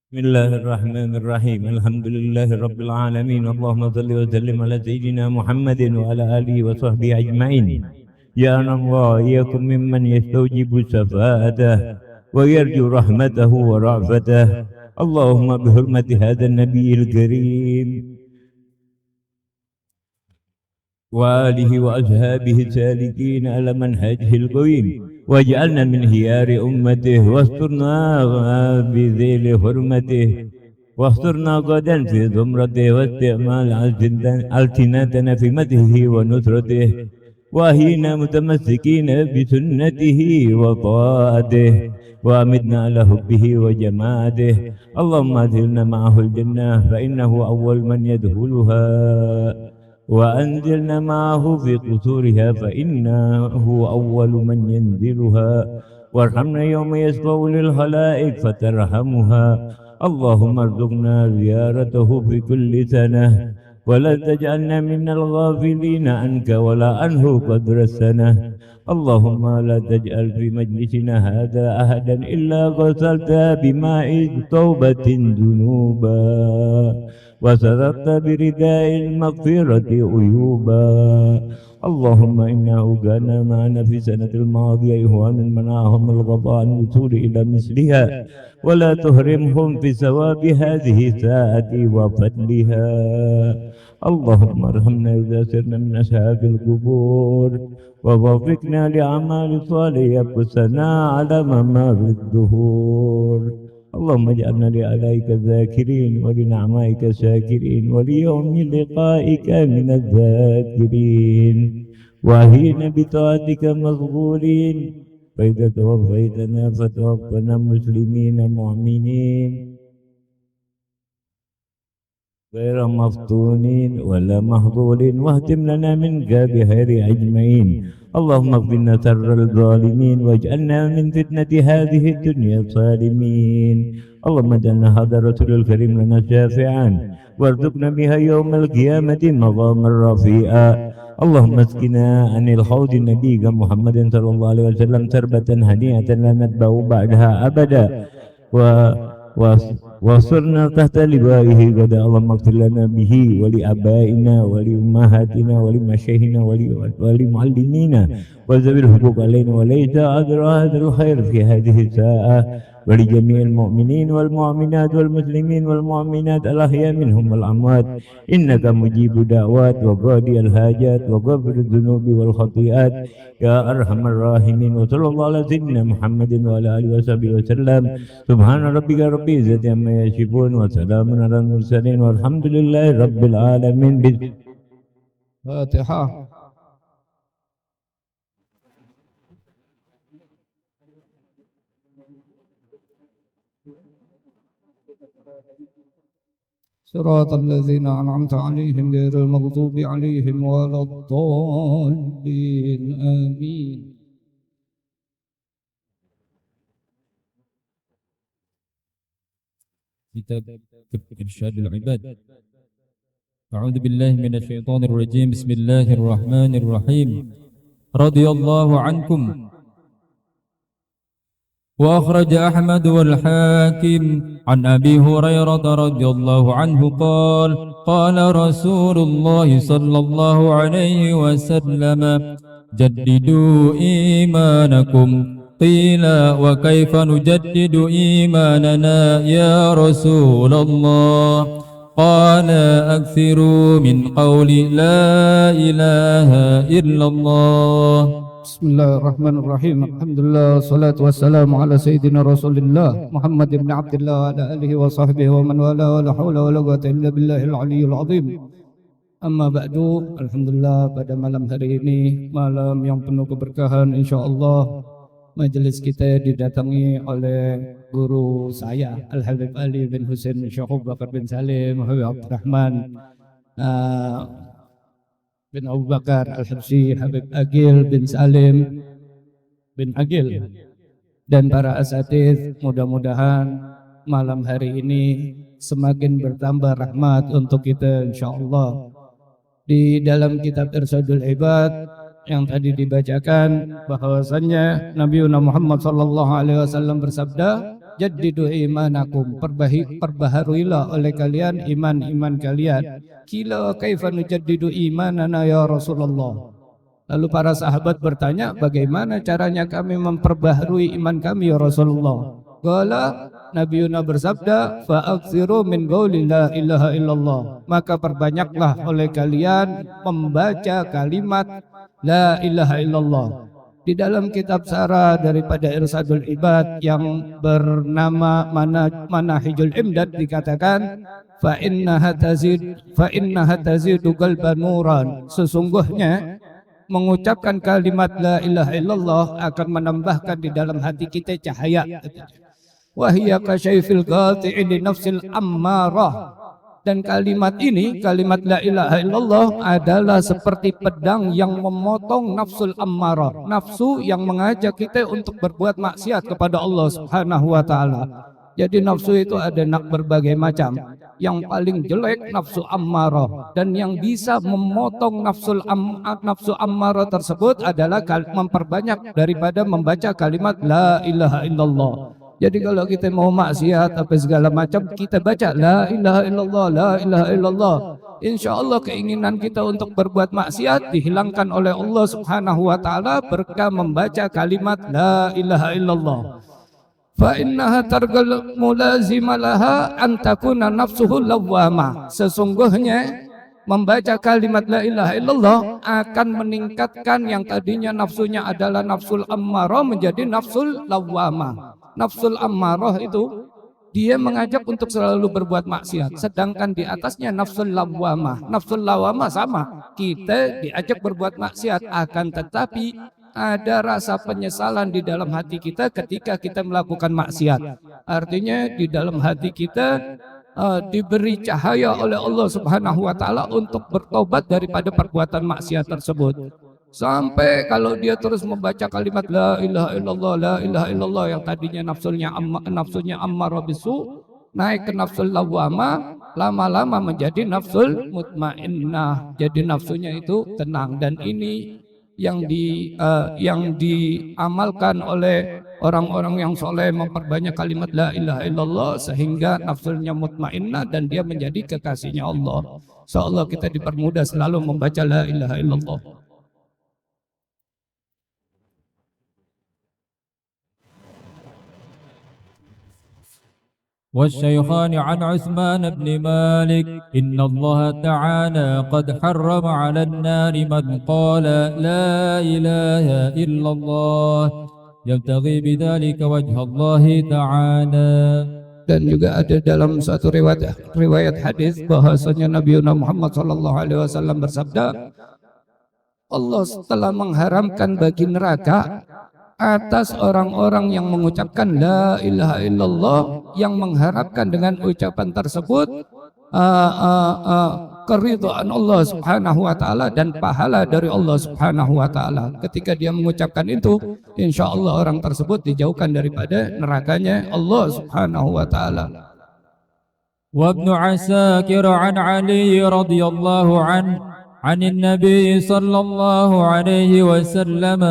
بسم الله الرحمن الرحيم. الحمد لله رب العالمين. اللهم صل وسلم على سيدنا محمد وعلى آله وصحبه أجمعين. جعلنا الله إياكم ممن يستوجب شفاعته ويرجو رحمته ورأفته. اللهم بحرمة هذا النبي الكريم وآله وأصحابه السالكين على منهجه القويم، واجعلنا من خيار أمته، واسترنا بذيل حرمته، واسترنا غدا في زمرته، واستعمال ألسنتنا في مدحه ونصرته، وأهينا متمسكين بسنته وطاعته، وأمدنا على حبه وجماعته. اللهم أدخلنا معه الجنة فإنه أول من يدخلها، وأنزلنا معه في قصورها فإنه أول من ينزلها، وارحمنا يوم يشفع للخلائق فترحمها. اللهم ارزقنا زيارته في كل سنة، ولا تجعلنا من الغافلين عنك ولا عنه قدر السنة. اللهم لا تجعل في مجلسنا هذا أحدا إلا غسلت بماء توبة ذنوبا، وسترت برداء المغفرة عيوبا. اللهم إنه كان معنا في سنة الماضية إخوان منعهم الغضاء عن الوصول إلى مثلها، ولا تهرمهم في ثواب هذه الساعة وفضلها. اللهم ارحمنا إذا سرنا من أصحاب القبور، ووفقنا لأعمال صالحة يبقسنا على ممر الدهور. اللهم اجعلنا لآلائك الذاكرين ولنعمائك الشاكرين وليوم لقائك من الذاكرين، وأهينا بطاعتك مشغولين. فإذا توفيتنا فتوفنا مسلمين مؤمنين غير مفتونين ولا مخذولين، واهتم لنا منك بخير أجمعين. اللهم اغفرنا شر الظالمين، واجعلنا من فتنة هذه الدنيا الظالمين. اللهم اجعلنا هذا الرسول الكريم لنا شافعا، وارزقنا بها يوم القيامة مقاما رفيعا. اللهم اسقنا عن الحوض نبيك محمد صلى الله عليه وسلم شربة هنيئة لا نتبع بعدها أبدا، وصرنا تحت لوائه غدا. اللهم اغفر لنا به ولآبائنا ولأمهاتنا ولمشايخنا ولمعلمينا وذوي الحقوق علينا، وليس أدرى هذا الخير في هذه الساعة، ولجميع المؤمنين والمؤمنات والمسلمين والمؤمنات الأحياء منهم والأموات، إنك مجيب دعوات وقاضي الحاجات وغفر الذنوب والخطيئات يا أرحم الراحمين. وصلى الله على سيدنا محمد وعلى آله وصحبه وسلم. سبحان ربك رب العزة عما يصفون، وسلام على المرسلين، والحمد لله رب العالمين. فاتحة. صراط الذين أنعمت عليهم غير المغضوب عليهم ولا الضالين آمين. كتاب إرشاد العباد. أعوذ بالله من الشيطان الرجيم. بسم الله الرحمن الرحيم. رضي الله عنكم. وأخرج أحمد والحاكم عن أبي هريرة رضي الله عنه قال: قال رسول الله صلى الله عليه وسلم: جددوا إيمانكم. قيل: وكيف نجدد إيماننا يا رسول الله؟ قال: أكثروا من قول لا إله إلا الله. بسم الله الرحمن الرحيم. الحمد لله والصلاة والسلام على سيدنا رسول الله محمد بن عبد الله وعلى آله وصحبه ومن والاه، ولا حول ولا قوة إلا بالله العلي العظيم. Amma ba'du, alhamdulillah pada malam hari ini, malam yang penuh keberkahan, insyaallah majelis kita didatangi oleh guru saya Al-Habib Ali bin Husain Syekh Abu Bakar bin Salim Habib Abdurrahman bin Abu Bakar Al-Habsyi, Habib Agil bin Salim bin Agil, dan para asatidz. Mudah-mudahan malam hari ini semakin bertambah rahmat untuk kita insyaallah. Di dalam kitab Irsyadul Ibad yang tadi dibacakan bahwasannya Nabi Muhammad sallallahu alaihi wasallam bersabda, jaddidu imanakum, perbaharuilah oleh kalian iman kalian. Qila kaifa nujaddidu imanana ya Rasulullah. Lalu para sahabat bertanya, bagaimana caranya kami memperbaharui iman kami ya Rasulullah? Qala, Nabi Yuna bersabda, fa'aksiru min qawli la ilaha illallah, maka perbanyaklah oleh kalian membaca kalimat la ilaha illallah. Di dalam kitab Sarah daripada Irsadul Ibad yang bernama Manahijul Imdad dikatakan, fa innaha tazidu qalban nuran, sesungguhnya mengucapkan kalimat la ilaha illallah akan menambahkan di dalam hati kita cahaya. Wa hiya kasyayfil qati'i li nafsil ammarah, dan kalimat ini, kalimat la ilaha illallah adalah seperti pedang yang memotong nafsul ammarah, nafsu yang mengajak kita untuk berbuat maksiat kepada Allah Subhanahu wa taala. Jadi nafsu itu ada berbagai macam. Yang paling jelek nafsu ammarah, dan yang bisa memotong nafsu ammarah tersebut adalah memperbanyak daripada membaca kalimat la ilaha illallah. Jadi kalau kita mau maksiat apa segala macam, kita baca la ilaha illallah, la ilaha illallah. Insya Allah keinginan kita untuk berbuat maksiat dihilangkan oleh Allah Subhanahu wa taala berkah membaca kalimat la ilaha illallah. Fa innaha targal mulazima laha an takuna nafsuhu lawwama. Sesungguhnya membaca kalimat la ilaha illallah akan meningkatkan yang tadinya nafsunya adalah nafsul ammarah menjadi nafsul lawwamah. Nafsul ammarah itu dia mengajak untuk selalu berbuat maksiat, sedangkan di atasnya nafsul lawwamah. Nafsul lawwamah sama, kita diajak berbuat maksiat, akan tetapi ada rasa penyesalan di dalam hati kita ketika kita melakukan maksiat. Artinya di dalam hati kita diberi cahaya oleh Allah Subhanahu wa taala untuk bertobat daripada perbuatan maksiat tersebut. Sampai kalau dia terus membaca kalimat la ilaha illallah, la ilaha illallah, yang tadinya nafsunya ammarah bisu naik ke nafsul lawwamah, lama-lama menjadi nafsul mutmainnah. Jadi nafsunya itu tenang, dan ini yang diamalkan oleh orang-orang yang soleh, memperbanyak kalimat la ilaha illallah sehingga nafsunya mutmainnah dan dia menjadi kekasihnya Allah. Insyaallah kita dipermudah selalu membaca la ilaha illallah. والشيخان عن عثمان بن مالك إن الله تعالى قد حرم على النار من قال لا إله إلا الله يبتغي بذلك وجه الله تعالى. Dan juga ada dalam suatu riwayat hadis bahwasanya Nabi Muhammad SAW bersabda, Allah telah mengharamkan bagi neraka atas orang-orang yang mengucapkan la ilaha illallah, yang mengharapkan dengan ucapan tersebut keridhaan Allah Subhanahu wa taala dan pahala dari Allah Subhanahu wa taala. Ketika dia mengucapkan itu, insya Allah orang tersebut dijauhkan daripada nerakanya Allah Subhanahu wa taala. Wa Ibnu Asakir an Ali radhiyallahu عن النبي صلى الله عليه وسلم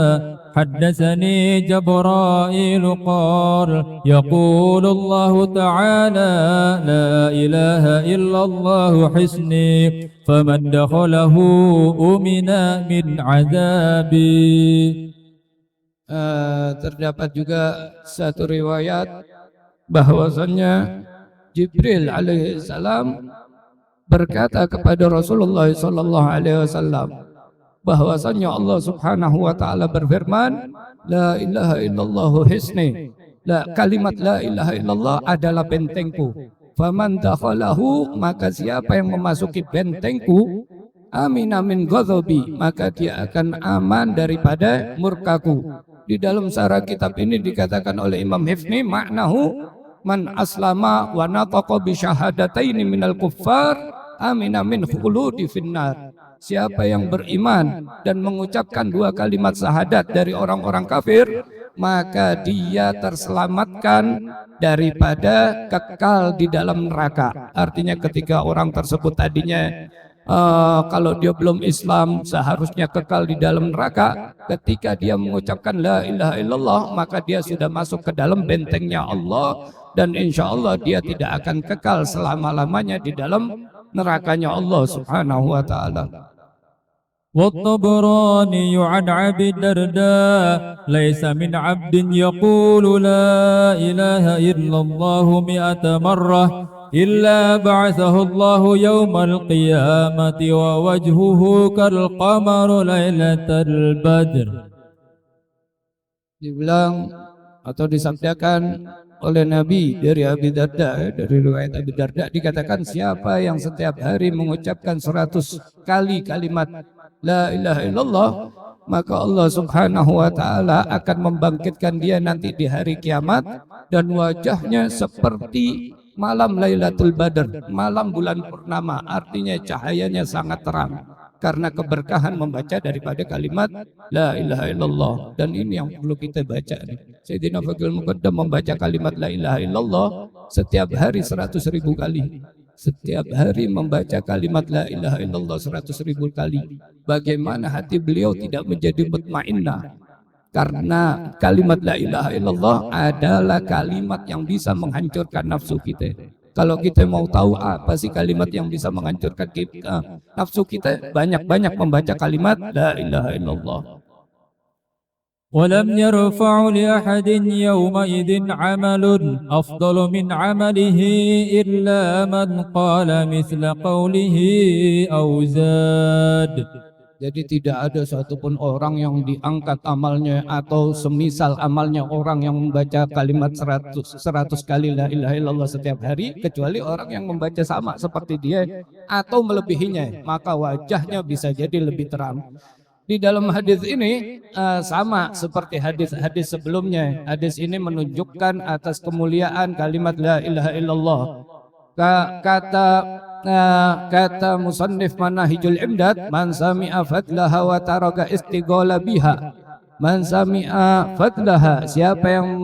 حدثني جبرائيل قال يقول الله تعالى لا إله إلا الله حسني فمن دخله أمن من عذابي. Terdapat juga satu riwayat bahwasannya Jibril alaihissalam berkata kepada Rasulullah sallallahu alaihi wasallam bahwasanya Allah Subhanahu wa taala berfirman, la ilaha illallah hisni, kalimat la ilaha illallah adalah bentengku. Faman dakhalahu, maka siapa yang memasuki bentengku, amina min ghadabi, maka dia akan aman daripada murkaku. Di dalam sarah kitab ini dikatakan oleh Imam Hifni, maknahu man aslama wa nataqa bi syahadataini minal kuffar amina min khuludi finnar. Siapa yang beriman dan mengucapkan dua kalimat syahadat dari orang-orang kafir, maka dia terselamatkan daripada kekal di dalam neraka. Artinya ketika orang tersebut tadinya kalau dia belum Islam seharusnya kekal di dalam neraka. Ketika dia mengucapkan la ilaha illallah, maka dia sudah masuk ke dalam bentengnya Allah, dan insya Allah dia tidak akan kekal selama-lamanya di dalam nerakanya Allah subhanahu wa ta'ala. والطبراني عن أبي الدرداء ليس من عبد يقول لا إله إلا الله 100 مرة إلا بعثه الله يوم القيامة ووجهه كالقمر ليلة البدر. Dibilang atau disabdakan oleh Nabi dari Abi Darda, dari riwayat Abi Darda, dikatakan siapa yang setiap hari mengucapkan 100 kali kalimat la ilaha illallah, maka Allah subhanahu wa ta'ala akan membangkitkan dia nanti di hari kiamat, dan wajahnya seperti malam Lailatul Badar, malam bulan purnama, artinya cahayanya sangat terang karena keberkahan membaca daripada kalimat la ilaha illallah. Dan ini yang perlu kita baca nih. Sayyidina Faqihul Muqaddam membaca kalimat la ilaha illallah setiap hari 100.000 kali. Setiap hari membaca kalimat la ilaha illallah 100.000 kali. Bagaimana hati beliau tidak menjadi mutmainnah? Karena kalimat la ilaha illallah adalah kalimat yang bisa menghancurkan nafsu kita. Kalau kita mau tahu apa sih kalimat yang bisa menghancurkan kita, nafsu kita, banyak-banyak membaca kalimat la ilaha illallah. ولم يرفع لأحد يومئذ عمل أفضل من عمله إلا من قال مثل قوله أو زاد. Jadi tidak ada satupun orang yang diangkat amalnya atau semisal amalnya orang yang membaca kalimat 100 kali la ilaha illallah setiap hari, kecuali orang yang membaca sama seperti dia atau melebihinya, maka wajahnya bisa jadi lebih terang. Di dalam hadis ini sama seperti hadis-hadis sebelumnya. Hadis ini menunjukkan atas kemuliaan kalimat la ilaha illallah. Kata musannif Manahijul Imdad, man sami'a fadlaha wa taraka istighala biha. Man sami'a fadlaha, siapa yang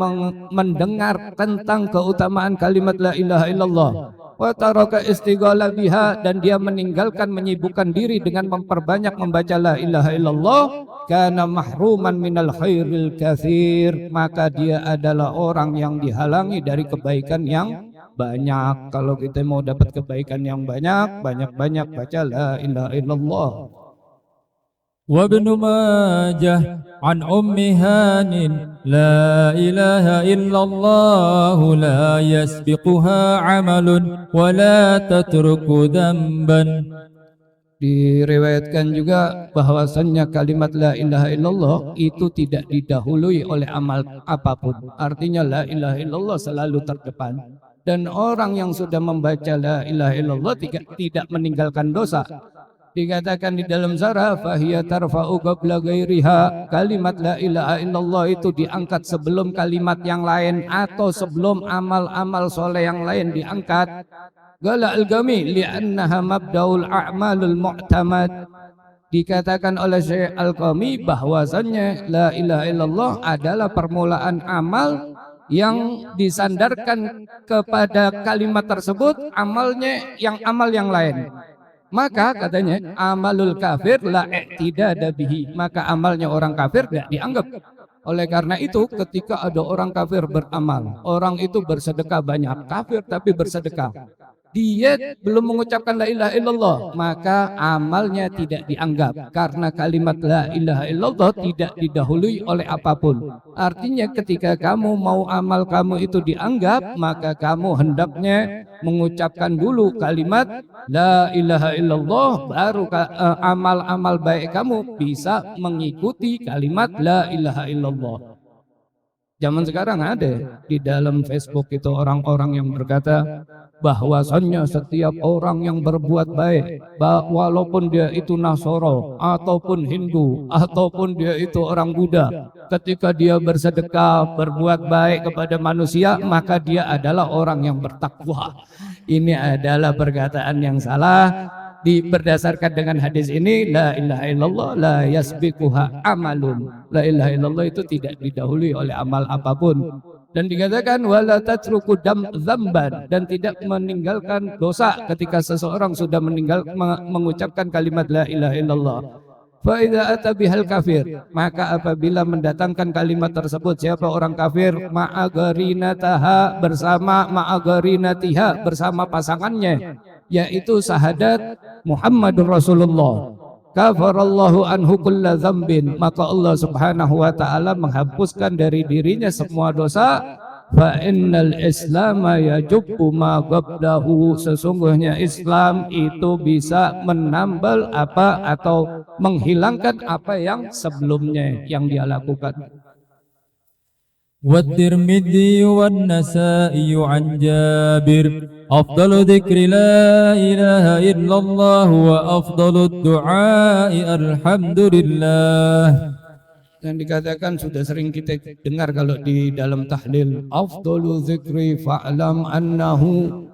mendengar tentang keutamaan kalimat la ilaha illallah, wa taraka istighala biha, dan dia meninggalkan menyibukkan diri dengan memperbanyak membaca la ilaha illallah, kana mahruman minal khairil katsir, maka dia adalah orang yang dihalangi dari kebaikan yang banyak. Kalau kita mau dapat kebaikan yang banyak, banyak-banyak baca la ilaha illallah. وابن ماجه عن أم هان لا إله إلا الله لا يسبقها عمل ولا تترك ذنبا. Diriwayatkan juga bahwasannya kalimat la ilaha illallah itu tidak didahului oleh amal apapun. Artinya la ilaha illallah selalu terdepan. Dan orang yang sudah membaca la ilaha illallah tidak meninggalkan dosa. Dikatakan di dalam syarah, fahiya tarfa'u qabla ghairiha, kalimat la ilaha illallah itu diangkat sebelum kalimat yang lain atau sebelum amal-amal soleh yang lain diangkat. Qala al-Ghami li'annaha mabda'ul a'malul mu'tamad. Dikatakan oleh Syekh Al-Ghami bahwasannya la ilaha illallah adalah permulaan amal yang disandarkan kepada kalimat tersebut, amalnya yang amal yang lain. Maka katanya amalul kafir la i'tidada bihi, maka amalnya orang kafir tidak dianggap. Oleh karena itu ketika ada orang kafir beramal, orang itu bersedekah banyak, kafir tapi bersedekah, dia belum mengucapkan la ilaha illallah, maka amalnya tidak dianggap karena kalimat la ilaha illallah tidak didahului oleh apapun. Artinya ketika kamu mau amal kamu itu dianggap, maka kamu hendaknya mengucapkan dulu kalimat la ilaha illallah, baru amal-amal baik kamu bisa mengikuti kalimat la ilaha illallah. Zaman sekarang ada di dalam Facebook itu orang-orang yang berkata bahwasannya setiap orang yang berbuat baik, walaupun dia itu Nasoro ataupun Hindu ataupun dia itu orang Buddha, ketika dia bersedekah, berbuat baik kepada manusia, maka dia adalah orang yang bertakwa. Ini adalah perkataan yang salah. Berdasarkan dengan hadis ini, la ilaha illallah la yasbiquha amalun. La ilaha illallah itu tidak didahului oleh amal apapun. Dan dikatakan wala tatruku dzamban, dan tidak meninggalkan dosa ketika seseorang sudah mengucapkan kalimat la ilaha illallah. Fa idza ata bihal kafir, maka apabila mendatangkan kalimat tersebut siapa orang kafir, ma'agarinataha, bersama pasangannya, yaitu syahadat Muhammadur Rasulullah, kafarallahu anhu kulla dzambin, maka Allah Subhanahu wa taala menghapuskan dari dirinya semua dosa. Fa innal islama yajubbu ma qablahu, sesungguhnya Islam itu bisa menambal apa atau menghilangkan apa yang sebelumnya yang dia lakukan. والترمذي والنسائي عن جابر أفضل ذكر لا إله إلا الله وأفضل الدعاء الحمد لله. Dan dikatakan sudah sering kita dengar kalau di dalam tahlil, afdalu dzikri fa'lam annahu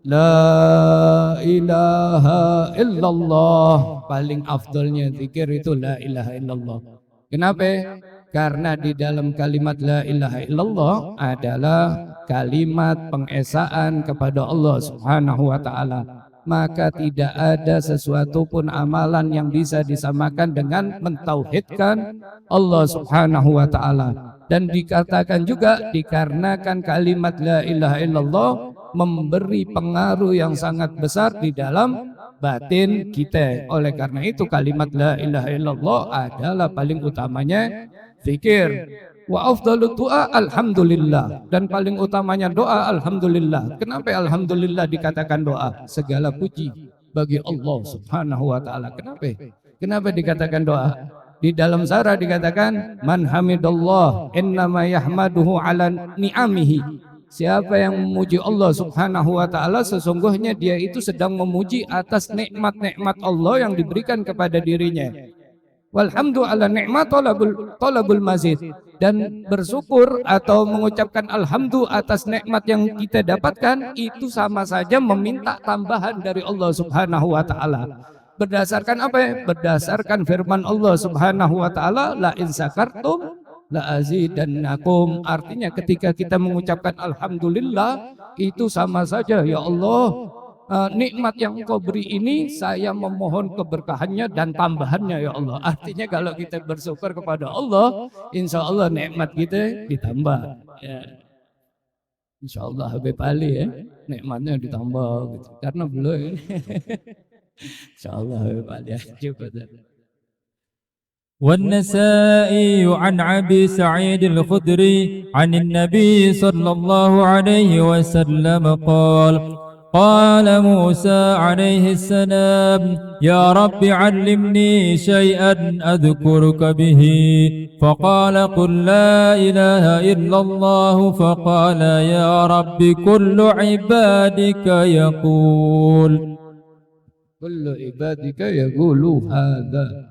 la ilaha illallah, paling afdalnya zikir itu la ilaha illallah. Kenapa? Karena di dalam kalimat la ilaha illallah adalah kalimat pengesaan kepada Allah Subhanahu wa taala. Maka tidak ada sesuatu pun amalan yang bisa disamakan dengan mentauhidkan Allah Subhanahu wa taala. Dan dikatakan juga dikarenakan kalimat la ilaha illallah memberi pengaruh yang sangat besar di dalam batin kita. Oleh karena itu kalimat la ilaha illallah adalah paling utamanya zikir. Wa afdalu doa alhamdulillah, dan paling utamanya doa alhamdulillah. Kenapa alhamdulillah dikatakan doa? Segala puji bagi Allah Subhanahu wa taala. Kenapa dikatakan doa? Di dalam syarah dikatakan man hamidallah innama yahmaduhu ala ni'amihi. Siapa yang memuji Allah Subhanahu wa taala sesungguhnya dia itu sedang memuji atas nikmat-nikmat Allah yang diberikan kepada dirinya. Walhamdu ala ni'mat talabul mazid, dan bersyukur atau mengucapkan alhamdulillah atas nikmat yang kita dapatkan itu sama saja meminta tambahan dari Allah Subhanahu wa taala. Berdasarkan apa? Berdasarkan firman Allah Subhanahu wa taala, la in sakartum la azidannakum. Artinya ketika kita mengucapkan alhamdulillah itu sama saja, ya Allah, nikmat yang Engkau beri ini saya memohon keberkahannya dan tambahannya ya Allah. Artinya kalau kita bersyukur kepada Allah, insya Allah nikmat kita ditambah ya. Insya Allah Habib Ali ya, nikmatnya ditambah gitu. Karena belum insya Allah Habib Ali coba. والنسائي عن أبي سعيد الخدري عن النبي صلى الله عليه وسلم قال قال موسى عليه السلام يا رب علمني شيئا أذكرك به فقال قل لا إله إلا الله فقال يا رب كل عبادك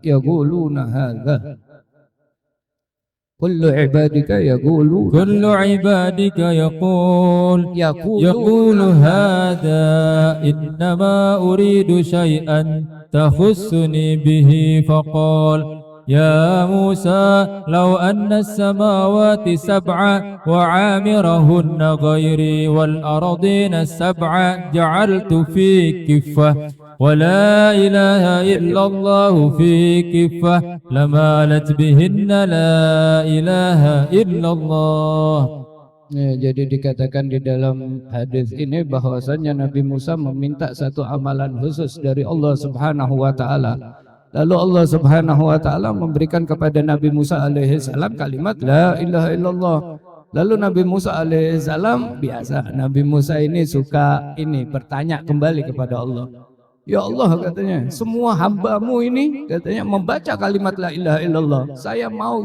يقولون هذا كل عبادك يقول هذا إنما أريد شيئا تخصني به فقال يا موسى لو أن السماوات سبع وعامرهن غيري والأرضين السبع جعلت في كفة ولا إله إلا الله في كفة لمالت بهن لا إله إلا الله. Jadi dikatakan di dalam hadis ini bahwasanya Nabi Musa meminta satu amalan khusus dari Allah Subhanahu wa taala. Lalu Allah Subhanahu wa taala memberikan kepada Nabi Musa alaihi salam kalimat la ilaha illallah. Lalu Nabi Musa alaihi salam, biasa Nabi Musa ini suka bertanya kembali kepada Allah. Ya Allah, katanya, semua hambamu ini katanya membaca kalimat la ilaha illallah. Saya mau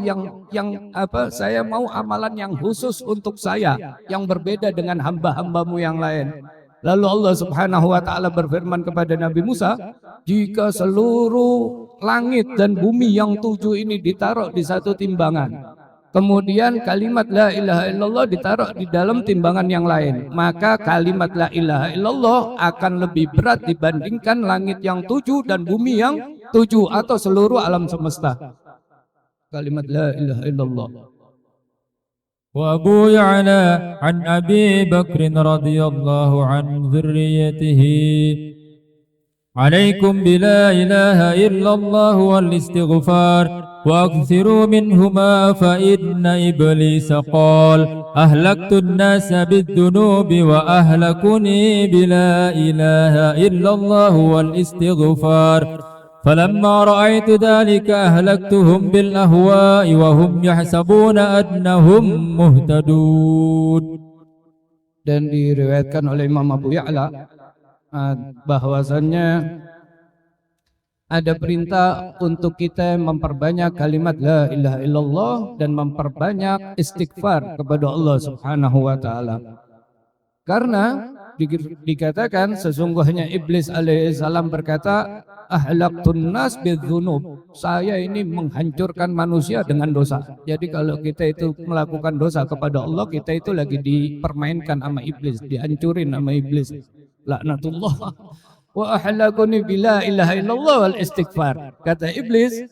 saya mau amalan yang khusus untuk saya, yang berbeda dengan hamba-hambamu yang lain. Lalu Allah Subhanahu wa taala berfirman kepada Nabi Musa, jika seluruh langit dan bumi yang 7 ini ditaruh di satu timbangan, kemudian kalimat la ilaha illallah ditaruh di dalam timbangan yang lain, maka kalimat la ilaha illallah akan lebih berat dibandingkan langit yang 7 dan bumi yang 7 atau seluruh alam semesta. Kalimat la ilaha illallah. وأبو يعلى عن أبي بكر رضي الله عن ذريته عليكم بلا إله إلا الله والاستغفار وأكثروا منهما فإن إبليس قال أهلكت الناس بالذنوب وأهلكني بلا إله إلا الله والاستغفار فلما رأيت ذلك أهلكتهم بالأهواء وهم يحسبون أنهم مهتدون. Dan diriwayatkan oleh Imam Abu Ya'la bahwasannya ada perintah untuk kita memperbanyak kalimat la ilaha illallah dan memperbanyak istighfar kepada Allah Subhanahu wa taala. Karena dikatakan sesungguhnya Iblis alaihissalam berkata, ahlaqtun nas bidzunub. Saya ini menghancurkan manusia dengan dosa. Jadi kalau kita itu melakukan dosa kepada Allah, kita itu lagi dipermainkan sama iblis, dihancurin sama iblis. Laknatullah. Wa ahlakuni bila ilaha illallah wal istighfar. Kata iblis,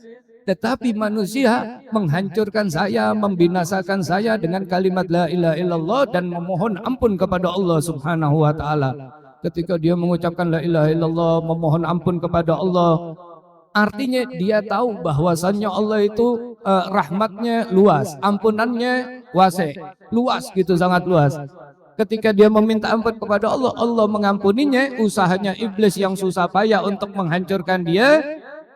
tetapi manusia menghancurkan saya, membinasakan saya dengan kalimat la ilaha illallah dan memohon ampun kepada Allah Subhanahu wa taala. Ketika dia mengucapkan la ilaha illallah, memohon ampun kepada Allah, artinya dia tahu bahwasannya Allah itu rahmatnya luas, ampunannya wasi, luas gitu, sangat luas. Ketika dia meminta ampun kepada Allah, Allah mengampuninya. Usahanya iblis yang susah payah untuk menghancurkan dia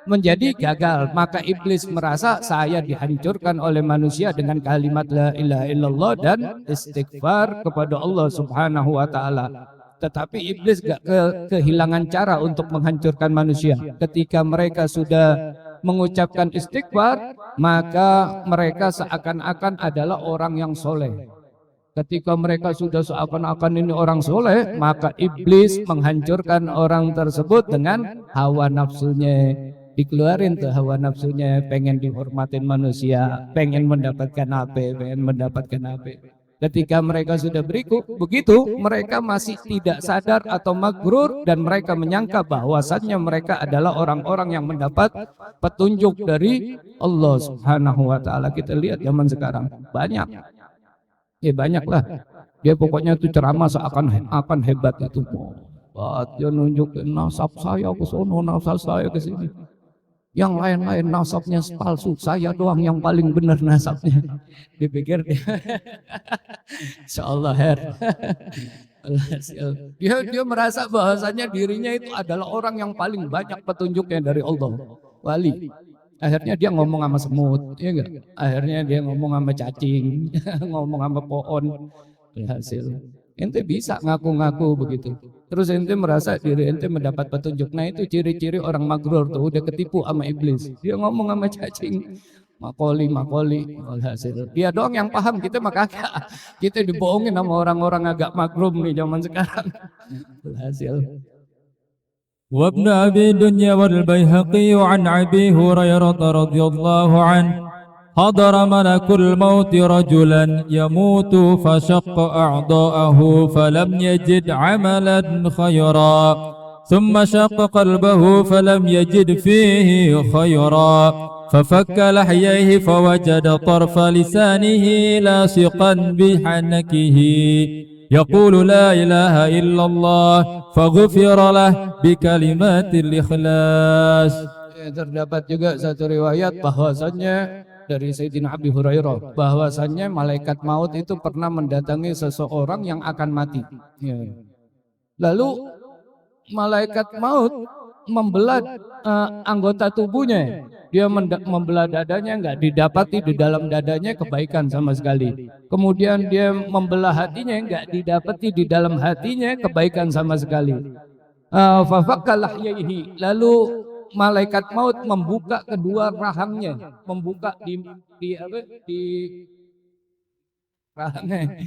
menjadi gagal. Maka iblis merasa saya dihancurkan oleh manusia dengan kalimat la ilaha illallah dan istighfar kepada Allah Subhanahu wa taala. Tetapi iblis gak kehilangan cara untuk menghancurkan manusia. Ketika mereka sudah mengucapkan istighfar, maka mereka seakan-akan adalah orang yang soleh. Ketika mereka sudah seakan-akan ini orang soleh, maka iblis menghancurkan orang tersebut dengan hawa nafsunya. Dikeluarin tuh hawa nafsunya, pengen dihormatin manusia, pengen mendapatkan apa, pengen mendapatkan apa. Ketika mereka sudah begitu, mereka masih tidak sadar atau magrur dan mereka menyangka bahwasannya mereka adalah orang-orang yang mendapat petunjuk dari Allah Subhanahu wa taala. Kita lihat zaman sekarang banyak. Ya banyaklah. Dia pokoknya itu ceramah seakan hebat itu. Dia nunjukin nasab saya ke sono, nasab saya ke sini. Yang lain-lain nasabnya palsu, saya doang yang paling benar nasabnya. Dipikir dia insyaallah her. Dia merasa bahwasanya dirinya itu adalah orang yang paling banyak petunjuknya dari Allah, wali. Akhirnya dia ngomong sama semut, ya enggak? Akhirnya dia ngomong sama cacing, ngomong sama pohon. Berhasil. Ente bisa ngaku-ngaku begitu. Terus ente merasa diri ente mendapat petunjuk. Nah itu ciri-ciri orang magrur tuh, udah ketipu sama iblis. Dia ngomong sama cacing, makoli. Berhasil. Dia doang yang paham, kita mah kagak. Kita dibohongin sama orang-orang agak magrum nih zaman sekarang. Berhasil. وابن أبي دنيا والبيهقي عن أبي هريرة رضي الله عنه حضر ملك الموت رجلا يموت فشق أعضاءه فلم يجد عملا خيرا ثم شق قلبه فلم يجد فيه خيرا ففك لحييه فوجد طرف لسانه لاصقا بحنكه يقول لا إله إلا الله فغفر له بكلمات الإخلاص. Terdapat juga satu riwayat bahwasannya dari Sayyidina Abi Hurairah bahwasannya malaikat maut itu pernah mendatangi seseorang yang akan mati. Lalu malaikat maut membelah anggota tubuhnya. Dia membelah dadanya, enggak didapati di dalam dadanya kebaikan sama sekali. Kemudian dia membelah hatinya, enggak didapati di dalam hatinya kebaikan sama sekali. Fafakalahyaihi. Lalu malaikat maut membuka kedua rahangnya, membuka di rahangnya.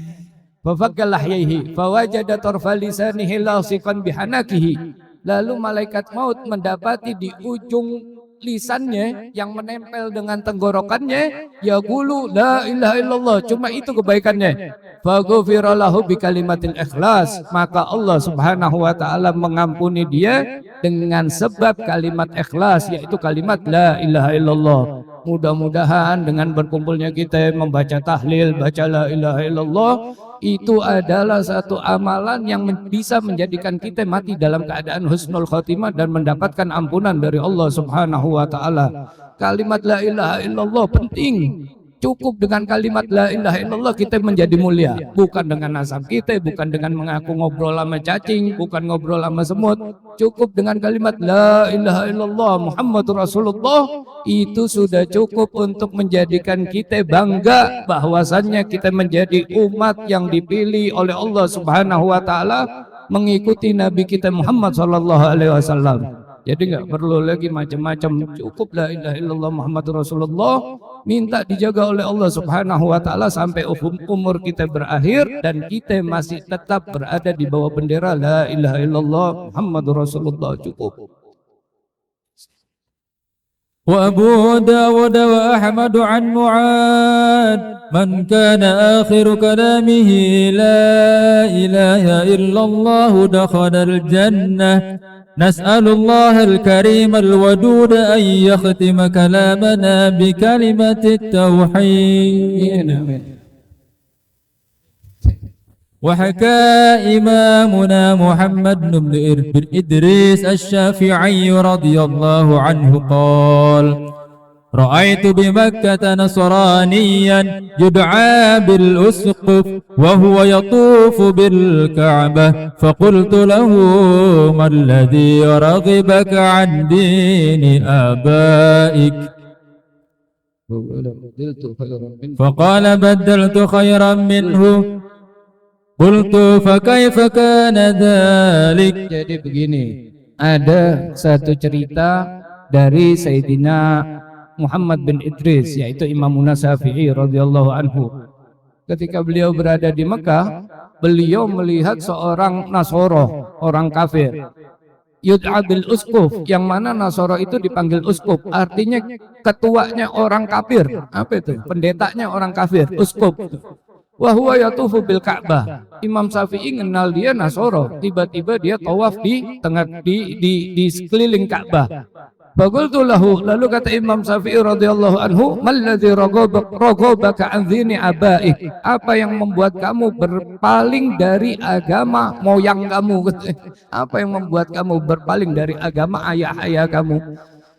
Fafakalahyaihi. Fawajada tarfa lisanihi lasiqan bihanakihi. Lalu malaikat maut mendapati di ujung lisannya yang menempel dengan tenggorokannya, ya qulu la ilaha illallah, cuma itu kebaikannya. Faghfira lahu bikalimatil ikhlas, maka Allah Subhanahu wa taala mengampuni dia dengan sebab kalimat ikhlas, yaitu kalimat la ilaha illallah. Mudah-mudahan dengan berkumpulnya kita membaca tahlil, baca la ilaha illallah, itu adalah satu amalan yang bisa menjadikan kita mati dalam keadaan husnul khotimah dan mendapatkan ampunan dari Allah Subhanahu wa taala. Kalimat la ilaha illallah penting. Cukup dengan kalimat la ilaha illallah kita menjadi mulia. Bukan dengan nasab kita, bukan dengan mengaku ngobrol sama cacing, bukan ngobrol sama semut. Cukup dengan kalimat la ilaha illallah Muhammadur Rasulullah, itu sudah cukup untuk menjadikan kita bangga bahwasannya kita menjadi umat yang dipilih oleh Allah Subhanahu wa taala mengikuti Nabi kita Muhammad sallallahu alaihi wasallam. Jadi nggak perlu lagi macam-macam, cukup la ilaha illallah Muhammadur Rasulullah, minta dijaga oleh Allah Subhanahu wa taala sampai umur kita berakhir dan kita masih tetap berada di bawah bendera la ilaha illallah Muhammadur Rasulullah. Cukup. وأبو داود وأحمد عن معاذ من كان آخر كلامه لا إله إلا الله دخل الجنة نسأل الله الكريم الودود أن يختم كلامنا بكلمة التوحيد. وحكى إمامنا محمد بن إدريس الشافعي رضي الله عنه قال: رأيت بمكة نصرانيا يدعى بالأسقف وهو يطوف بالكعبة، فقلت له: ما الذي رغبك عن دين آبائك؟ فقال: بدلت خيرا منه. Qultu fa kaifa kana dzalik. Jadi begini, ada satu cerita dari Sayyidina Muhammad bin Idris, yaitu Imamuna Syafi'i radhiyallahu anhu. Ketika beliau berada di Mekah, beliau melihat seorang Nasoro, orang kafir, yud'a bil uskuf, yang mana Nasoro itu dipanggil uskuf, artinya ketuanya orang kafir. Apa itu? Pendetanya orang kafir, uskuf. Wa huwa yatufu bil Ka'bah. Imam Syafi'i kenal dia Nasoro, tiba-tiba dia tawaf di tengah di sekeliling Ka'bah. Faqultu lahu, lalu kata Imam Syafi'i radhiyallahu anhu, malladzi raghabaka an dini abaik? Apa yang membuat kamu berpaling dari agama moyang kamu? Apa yang membuat kamu berpaling dari agama ayah-ayah kamu?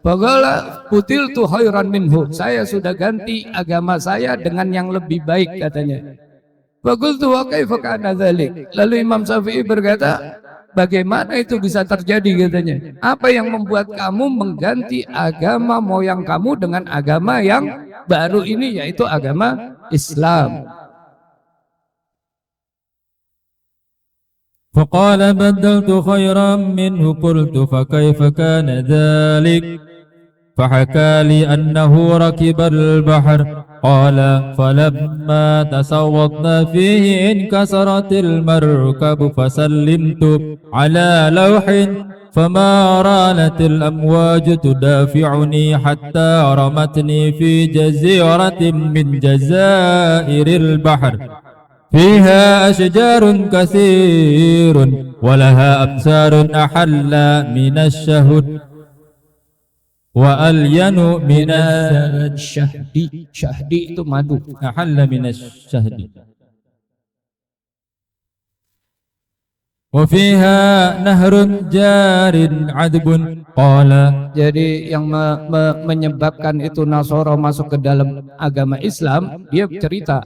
Faqala putiltu khairan minhu. Saya sudah ganti agama saya dengan yang lebih baik, katanya. Faqultu wa kaifa kana dzalik? Lalu Imam Syafi'i berkata, bagaimana itu bisa terjadi, katanya? Apa yang membuat kamu mengganti agama moyang kamu dengan agama yang baru ini, yaitu agama Islam? Faqala badaltu khairan minhu. Qultu fa kaifa kana dzalik? Fahaka li annahu rakibal bahr. Qala falamma tasawwadna fihi inkasaratil markabu fasallimtu ala lawhin fama ralatil amwaju tudafi'uni hatta ramatni fi jaziratin min jazairil bahr fiha ashjarun kathirun walaha absarun ahalla minasyahud wa alyanu minasyahdi. Syahdi itu madu. Ahalla minasyahdi. Wa fiha nahrun jarin adbun. Qala. Jadi yang menyebabkan itu Nasoro masuk ke dalam agama Islam, dia cerita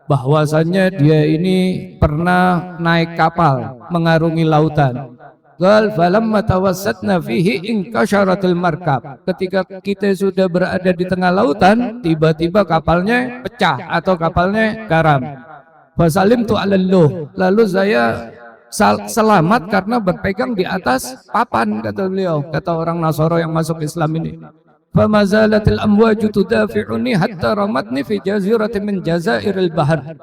bahwasannya dia ini pernah naik kapal mengarungi lautan. Qal falamma tawassatna fihi inkasharatil markab. Ketika kita sudah berada di tengah lautan, tiba-tiba kapalnya pecah atau kapalnya karam. Fasalimtu 'alal luh. Lalu saya selamat karena berpegang di atas papan, kata beliau, kata orang Nasoro yang masuk Islam ini. Famazalatil amwaju tudafi'uni hatta ramatni fi jaziratin min jazairil bahr.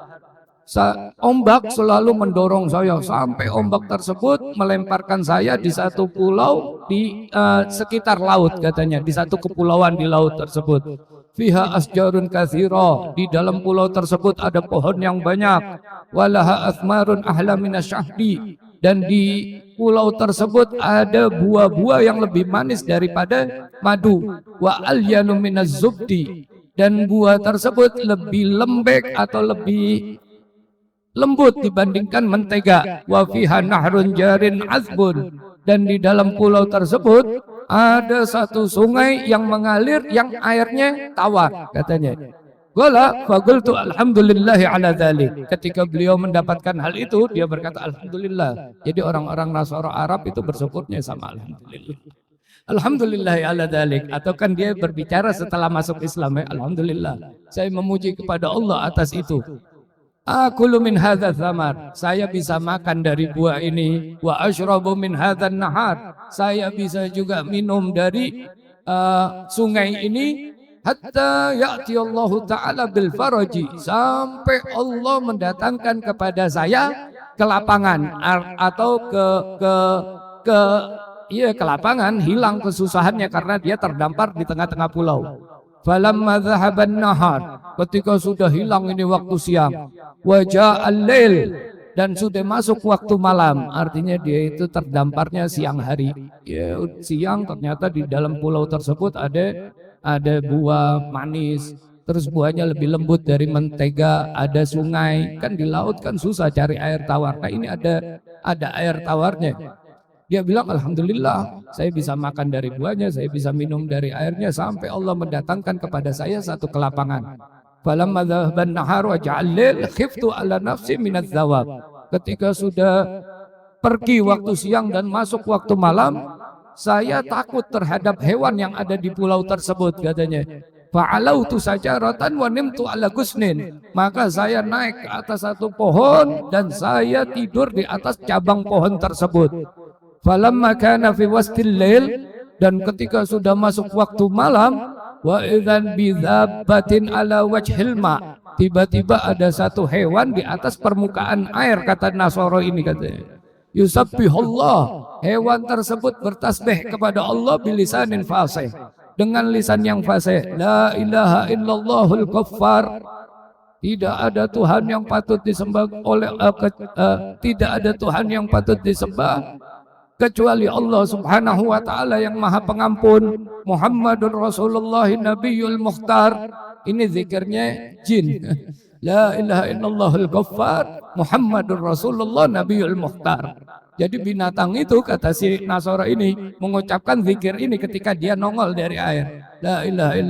Ombak selalu mendorong saya sampai ombak tersebut melemparkan saya di satu pulau di sekitar laut, katanya, di satu kepulauan di laut tersebut. Fiha asjarun katsira, di dalam pulau tersebut ada pohon yang banyak. Walaha athmarun ahla minasyahdi, dan di pulau tersebut ada buah-buah yang lebih manis daripada madu. Wa alyanu minaz zubdi, dan buah tersebut lebih lembek atau lebih lembut dibandingkan mentega. Wa fiha nahrun jarin azbun, dan di dalam pulau tersebut ada satu sungai yang mengalir yang airnya tawar katanya. Qala faqultu alhamdulillahi ala dzalik. Ketika beliau mendapatkan hal itu, dia berkata alhamdulillah. Jadi orang-orang Nasara Arab itu bersyukurnya sama alhamdulillah. Alhamdulillahi ala dzalik. Atau kan dia berbicara setelah masuk Islam, ya, alhamdulillah. Saya memuji kepada Allah atas itu. Akulu min hadzal thamar, saya bisa makan dari buah ini. Wa asyrabu min hadzal nahar, saya bisa juga minum dari sungai ini. Hatta ya'ti Allah Ta'ala bil faraji, sampai Allah mendatangkan kepada saya kelapangan atau ke lapangan, hilang kesusahannya karena dia terdampar di tengah-tengah pulau. Falamma dhahaban nahar, ketika sudah hilang ini waktu siang, wajah al-lail, dan sudah masuk waktu malam, artinya dia itu terdamparnya siang hari. Ya, siang ternyata di dalam pulau tersebut ada buah manis, terus buahnya lebih lembut dari mentega, ada sungai, kan di laut kan susah cari air tawar. Nah ini ada air tawarnya. Dia bilang alhamdulillah, saya bisa makan dari buahnya, saya bisa minum dari airnya, sampai Allah mendatangkan kepada saya satu kelapangan. Falamma dhahaban nahar wa ja'al lail khiftu ala nafsi minadz zawab. Ketika sudah pergi waktu siang dan masuk waktu malam, saya takut terhadap hewan yang ada di pulau tersebut katanya. Fa'alautu sajaratan wa nimtu ala gusnin, maka saya naik ke atas satu pohon dan saya tidur di atas cabang pohon tersebut. Falamma kana fi wastil lail, dan ketika sudah masuk waktu malam, wa idzan bidzabatin ala wajhil ma, tiba-tiba ada satu hewan di atas permukaan air, kata Nasoro ini katanya. Yusabbihullah, hewan tersebut bertasbih kepada Allah bilisanin fasih, dengan lisan yang fasih. La ilaha illallahul ghaffar, tidak ada Tuhan yang patut disembah tidak ada Tuhan yang patut disembah kecuali Allah Subhanahu wa taala yang Maha Pengampun. Muhammadur Rasulullah Nabiyul Mukhtar. Ini zikirnya jin. La ilaha illallahul ghaffar Muhammadur Rasulullah Nabiyul Mukhtar. Jadi binatang itu, kata si Nasara ini, mengucapkan zikir ini ketika dia nongol dari air. La ilaha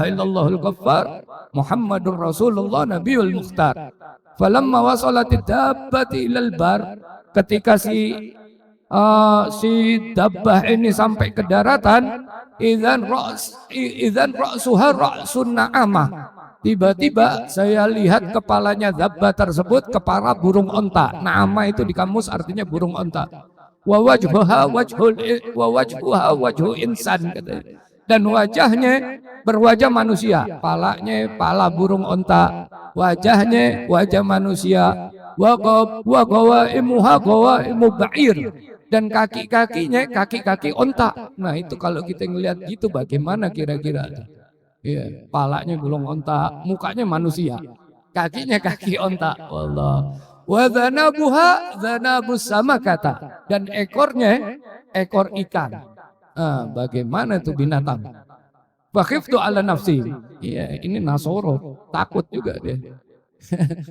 illallahul ghaffar Muhammadur Rasulullah Nabiyul Mukhtar. Falamma wasalatid dabbati ilal bar, ketika si dabbah ini sampai ke daratan, idzan ra'suha ra'sun na'amah, tiba-tiba saya lihat kepalanya dabbah tersebut kepala burung onta. Na'amah itu di kamus artinya burung onta. Wa wajhuha wajhu insan, katanya. Dan wajahnya berwajah manusia, palanya pala burung onta, wajahnya wajah manusia. Wa qawaimuha qawaimu ba'ir, dan kaki-kakinya kaki-kaki onta. Nah itu kalau kita ngelihat gitu bagaimana kira-kira? Iya, palanya burung onta, mukanya manusia, kakinya kaki onta. Wallah. Wa dzanabuha dzanabus samakata, dan ekornya ekor ikan. Bagaimana itu binatang? Fakhiftu ala nafsi. Iya, ini Nasoro, takut juga dia.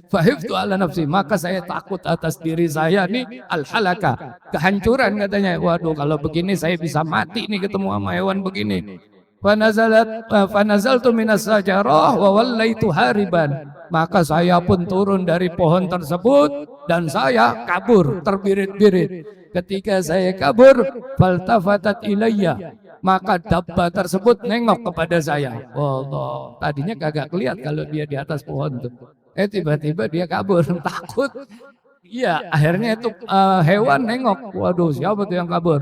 Fahiftu ala nafsi, maka saya takut atas diri saya nih, al-halaka, kehancuran katanya. Waduh, kalau begini saya bisa mati nih ketemu sama hewan begini. Fanazaltu minas sajarah wa wallaitu hariban, maka saya pun turun dari pohon tersebut dan saya kabur terbirit-birit. Ketika saya kabur, faltafatat ilayya, maka dabbah tersebut nengok kepada saya. Wallah, tadinya kagak kelihatan kalau dia di atas pohon tuh. Tiba-tiba dia kabur, takut. Iya, akhirnya itu hewan nengok. Waduh, siapa tuh yang kabur?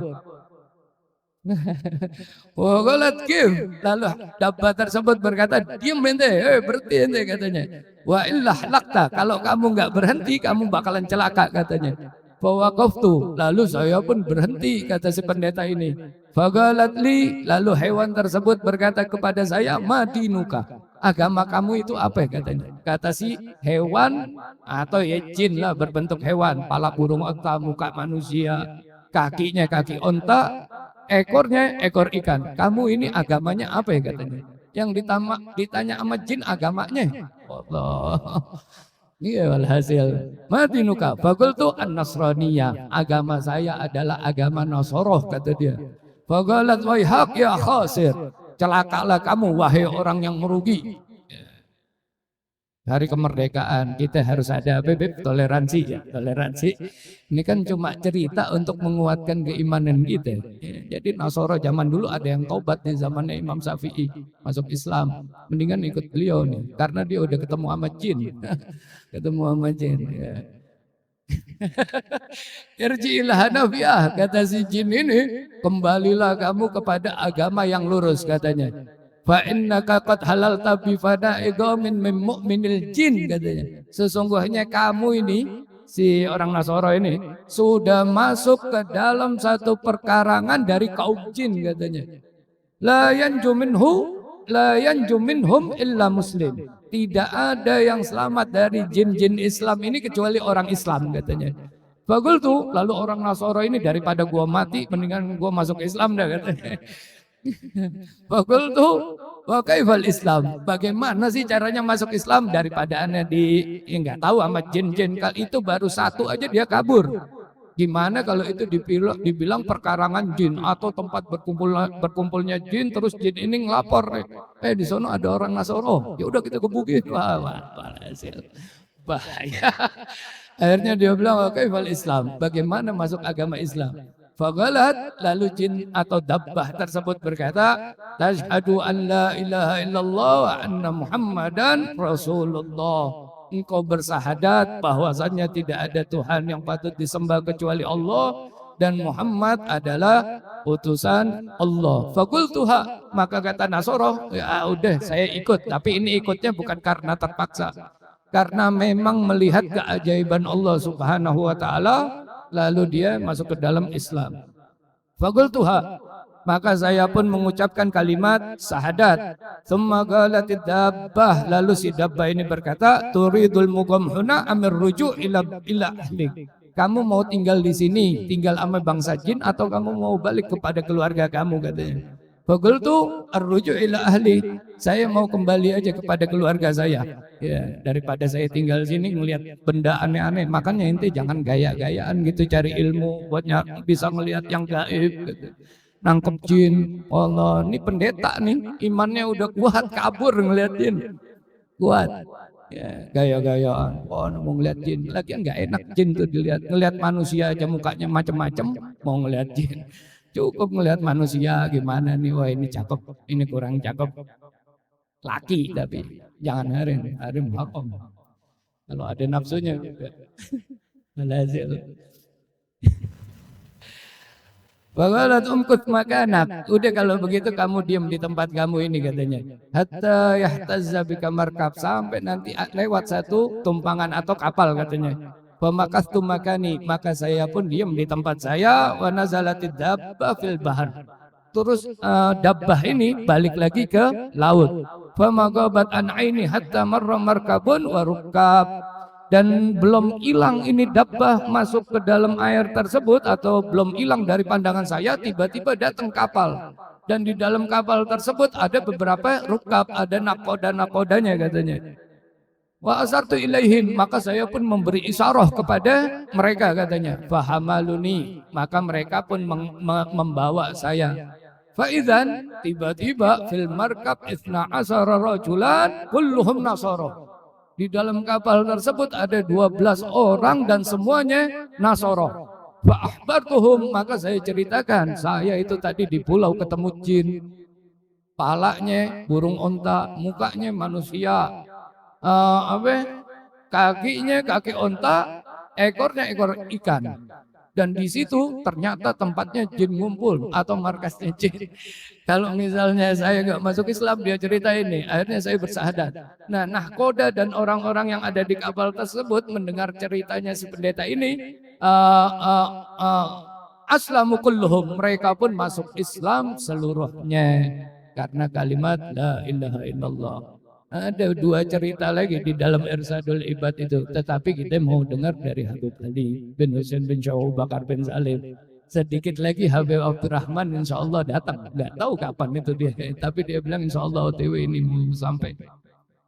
Waqalat kim, lalu dabbah tersebut berkata, diam ente, berhenti ente, katanya. Wa illah lakta, kalau kamu nggak berhenti kamu bakalan celaka, katanya. Fawaqaftu, lalu saya pun berhenti, kata si pendeta ini. Faqalat li, lalu hewan tersebut berkata kepada saya, madinuka, agama kamu itu apa ya katanya? Kata si hewan atau ya jin lah berbentuk hewan, kepala burung onta, muka manusia, kakinya kaki onta, ekornya ekor ikan. Kamu ini agamanya apa ya katanya? Yang ditanya sama jin agamanya. Allah. Iya walhasil. Matinuka. Fakultu an-Nasraniyah. Agama saya adalah agama Nasoroh kata dia. Faqalat waihak ya khasir. Celakalah kamu wahai orang yang merugi. Hari kemerdekaan kita harus ada bebek toleransi ya, toleransi. Ini kan cuma cerita untuk menguatkan keimanan kita. Jadi Nasoro zaman dulu ada yang taubat nih zamannya Imam Syafi'i masuk Islam. Mendingan ikut beliau nih karena dia udah ketemu sama jin. Ketemu sama jin ya. Irji'ilah hanafiyah kata si jin ini, kembalilah kamu kepada agama yang lurus katanya. Fa innaka qad halalta bi fada'iqa min mu'minil jin katanya. Sesungguhnya kamu ini si orang Nasoro ini sudah masuk ke dalam satu perkarangan dari kaum jin katanya. La yanju minhum illa muslim. Tidak ada yang selamat dari jin-jin Islam ini kecuali orang Islam katanya. Fakultu, lalu orang Nasoro ini daripada gua mati mendingan gua masuk Islam dah katanya. Fakultu wa kaifal Islam. Bagaimana sih caranya masuk Islam? Daripada aneh enggak tahu sama jin-jin kali itu baru satu aja dia kabur. Gimana kalau itu dibilang perkarangan jin atau tempat berkumpulnya jin, terus jin ini ngelapor, di sana ada orang Nasoro, ya udah kita gebukin. Bahaya. Akhirnya dia bilang, kaifal Islam, bagaimana masuk agama Islam? Fagalat, lalu jin atau dabbah tersebut berkata, Tashhadu an la ilaha illallah wa anna Muhammadan Rasulullah. Engkau bersahadat bahwasannya tidak ada Tuhan yang patut disembah kecuali Allah dan Muhammad adalah utusan Allah. Fakultuha, maka kata Nasoro, ya udah saya ikut, tapi ini ikutnya bukan karena terpaksa, karena memang melihat keajaiban Allah Subhanahu wa taala, lalu dia masuk ke dalam Islam. Fakultuha, maka saya pun mengucapkan kalimat syahadat. Tsumma qalatid dabbah, lalu si dabbah ini berkata, turidul muqam huna amir ruju' ila ahlik. Kamu mau tinggal di sini, tinggal sama bangsa jin atau kamu mau balik kepada keluarga kamu katanya. Faqultu ar-ruju' ila ahli. Saya mau kembali aja kepada keluarga saya. Ya, daripada saya tinggal sini ngelihat benda aneh-aneh. Makanya inti jangan gaya-gayaan gitu cari ilmu buat bisa ngelihat yang gaib gitu. Nangkep jin, Allah, ini pendeta nih, imannya udah kuat, kabur ngeliat jin, kuat, ya, gaya-gayaan, mau ngeliat jin, lagian nggak enak jin tuh dilihat, ngeliat manusia aja mukanya macem-macem, mau ngeliat jin, cukup ngeliat manusia gimana nih, wah ini cakep, ini kurang cakep, laki tapi jangan harim hakom, kalau ada nafsunya juga, malazil. Bagalat umkut makanak. Udah kalau begitu kamu diam di tempat kamu ini katanya. Hatta yahtazza bika markab, sampai nanti lewat satu tumpangan atau kapal katanya. Pemakastu makani, maka saya pun diam di tempat saya. Wa nazalatid dabbah fil bahar. Terus dabbah ini balik lagi ke laut. Famagabat an aini hatta marra markabun wa rukab. Dan belum hilang ini dabbah masuk ke dalam air tersebut atau belum hilang dari pandangan saya, tiba-tiba datang kapal dan di dalam kapal tersebut ada beberapa rukab, ada nakoda-nakodanya katanya. Wa asartu ilaihim, maka saya pun memberi isyarah kepada mereka katanya. Fahamaluni, maka mereka pun membawa saya. Faizan, tiba-tiba fil markab 12 rajulan kulluhum nasara. Di dalam kapal tersebut ada 12 orang dan semuanya Nasoro. Fa'ahbartuhum, maka saya ceritakan, saya itu tadi di pulau ketemu jin. Palanya burung onta, mukanya manusia. Kakinya kaki onta, ekornya ekor ikan. Dan di situ ternyata tempatnya jin ngumpul atau markasnya jin. Kalau misalnya saya nggak masuk Islam, dia cerita ini, akhirnya saya bersahadat. Nah, nahkoda dan orang-orang yang ada di kapal tersebut mendengar ceritanya si pendeta ini, aslamu kulluhum, mereka pun masuk Islam seluruhnya karena kalimat la ilaha illallah. Ada 2 cerita lagi di dalam Irsadul Ibad itu. Tetapi kita mau dengar dari Habib Ali bin Husain bin Syah Bakar bin Salim. Sedikit lagi Habib Abdurrahman insya Allah datang. Nggak tahu kapan itu dia. Tapi dia bilang insya Allah OTW ini mau sampai.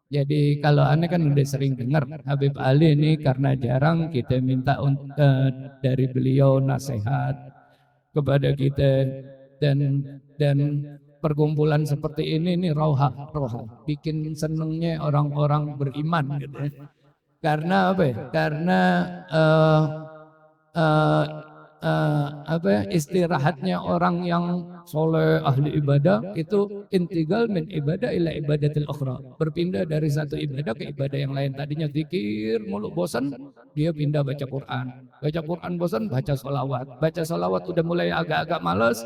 Jadi kalau aneh kan udah sering dengar Habib Ali ini karena jarang kita minta dari beliau nasihat kepada kita dan perkumpulan seperti ini roha bikin senengnya orang-orang beriman gitu ya. Karena apa ya? Karena istirahatnya orang yang soleh ahli ibadah itu intigal min ibadah ila ibadatil ukhra, berpindah dari satu ibadah ke ibadah yang lain. Tadinya zikir mulu bosan, dia pindah baca Quran bosan baca sholawat udah mulai agak-agak males,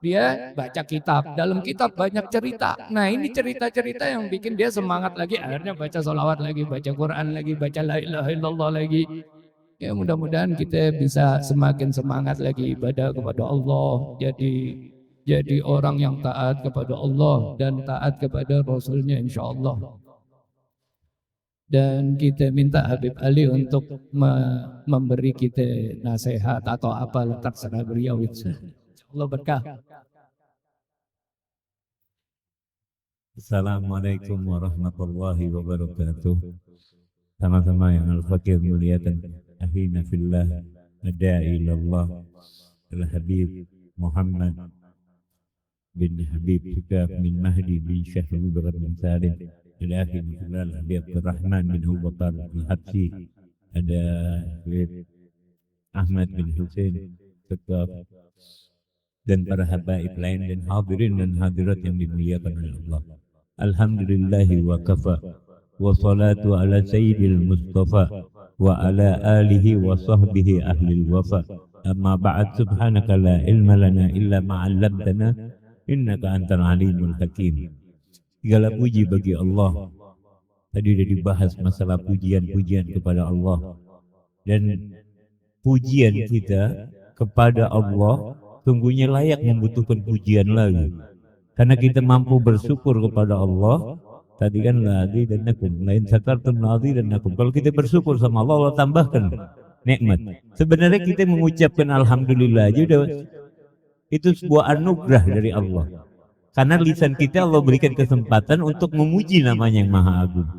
dia baca kitab. Dalam kitab banyak cerita. Nah ini cerita-cerita yang bikin dia semangat lagi. Akhirnya baca sholawat lagi, baca Quran lagi, baca la ilaha illallah lagi. Ya mudah-mudahan kita bisa semakin semangat lagi ibadah kepada Allah. Jadi orang yang taat kepada Allah dan taat kepada Rasulnya insya Allah. Dan kita minta Habib Ali untuk memberi kita nasihat atau apa terserah beliau itu. Allah berkah. Assalamualaikum warahmatullahi wabarakatuh. Sama-sama yang al-fakir muliakan akhina fillah ada'i ilallah al-habib Muhammad bin Habib Fikaf bin Mahdi bin Syahri bin Salim al-akhina fillah al-habib Rahman bin Abu Bakar al-Habsi, ada Ahmad bin Hussein Fikaf, dan para habaib lain dan hadirin dan hadirat yang dimuliakan oleh Allah. Alhamdulillahi wa kafa wa salatu ala sayyidil mustafa wa ala alihi wa sahbihi ahlil wafa. Amma ba'd, subhanaka la ilma lana illa ma 'allamtana innaka antal alimul hakim. Segala puji bagi Allah. Tadi sudah dibahas masalah pujian-pujian kepada Allah, dan pujian kita kepada Allah sungguhnya layak membutuhkan pujian lagi, karena kita mampu bersyukur kepada Allah. Tadi kan ladi dan nakum, lain syakartum ladi dan nakum. Kalau kita bersyukur sama Allah, Allah tambahkan nikmat. Sebenarnya kita mengucapkan alhamdulillah aja udah itu sebuah anugerah dari Allah, karena lisan kita Allah berikan kesempatan untuk memuji namanya yang maha agung.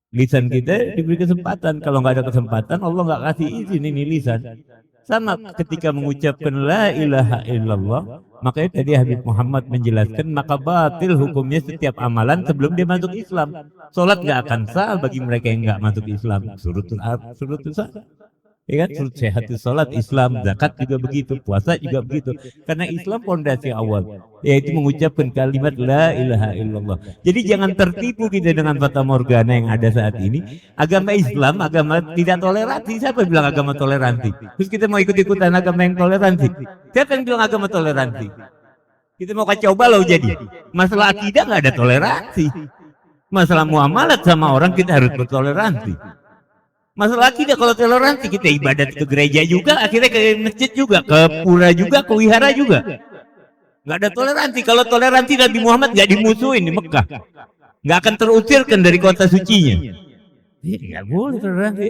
Lisan kita diberi kesempatan, kalau nggak ada kesempatan Allah nggak kasih izin ini lisan. Sama ketika mengucapkan la ilaha illallah, makanya tadi Habib Muhammad menjelaskan maka batil hukumnya setiap amalan sebelum dia masuk Islam. Salat nggak akan sah bagi mereka yang nggak masuk Islam. Surutul sah, ya kan? Surut sehatus salat Islam, zakat juga begitu, puasa juga begitu. Karena Islam fondasi awal, yaitu mengucapkan kalimat la ilaha illallah. Jadi jangan tertipu kita dengan fata morgana yang ada saat ini. Agama Islam, agama tidak toleransi. Siapa yang bilang agama toleransi? Terus kita mau ikut-ikutan agama yang toleransi? Siapa yang bilang agama toleransi? Kita mau kacau balau jadi. Masalah akidah nggak ada toleransi. Masalah muamalat sama orang kita harus bertoleransi. Masalah akidah kalau toleransi, kita ibadat ke gereja juga, akhirnya ke masjid juga, ke pura juga, ke wihara juga. Nggak ada toleransi. Kalau toleransi Nabi Muhammad nggak dimusuhin di Mekah, nggak akan terusirkan dari kota sucinya. Nggak boleh toleransi.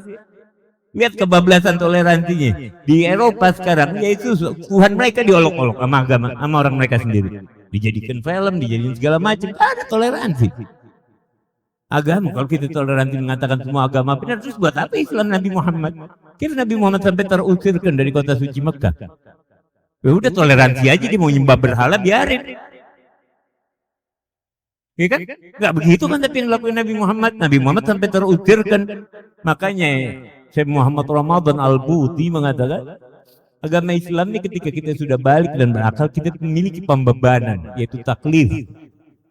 Lihat kebablasan toleransinya di Eropa sekarang, yaitu Tuhan mereka diolok-olok sama agama, sama orang mereka sendiri. Dijadikan film, dijadikan segala macam. Ada toleransi. Agama, kalau kita toleransi mengatakan semua agama benar, terus buat apa Islam Nabi Muhammad? Kira Nabi Muhammad sampai terusirkan dari kota suci Mekah. Ya udah toleransi aja, dia mau nyembah berhala biarin. Ya kan? Enggak begitu kan tapi yang dilakukan Nabi Muhammad. Nabi Muhammad sampai terusirkan. Makanya Syekh Muhammad Ramadan Al-Buti mengatakan agama Islam ini ketika kita sudah balik dan berakal, kita memiliki pembebanan, yaitu taklif.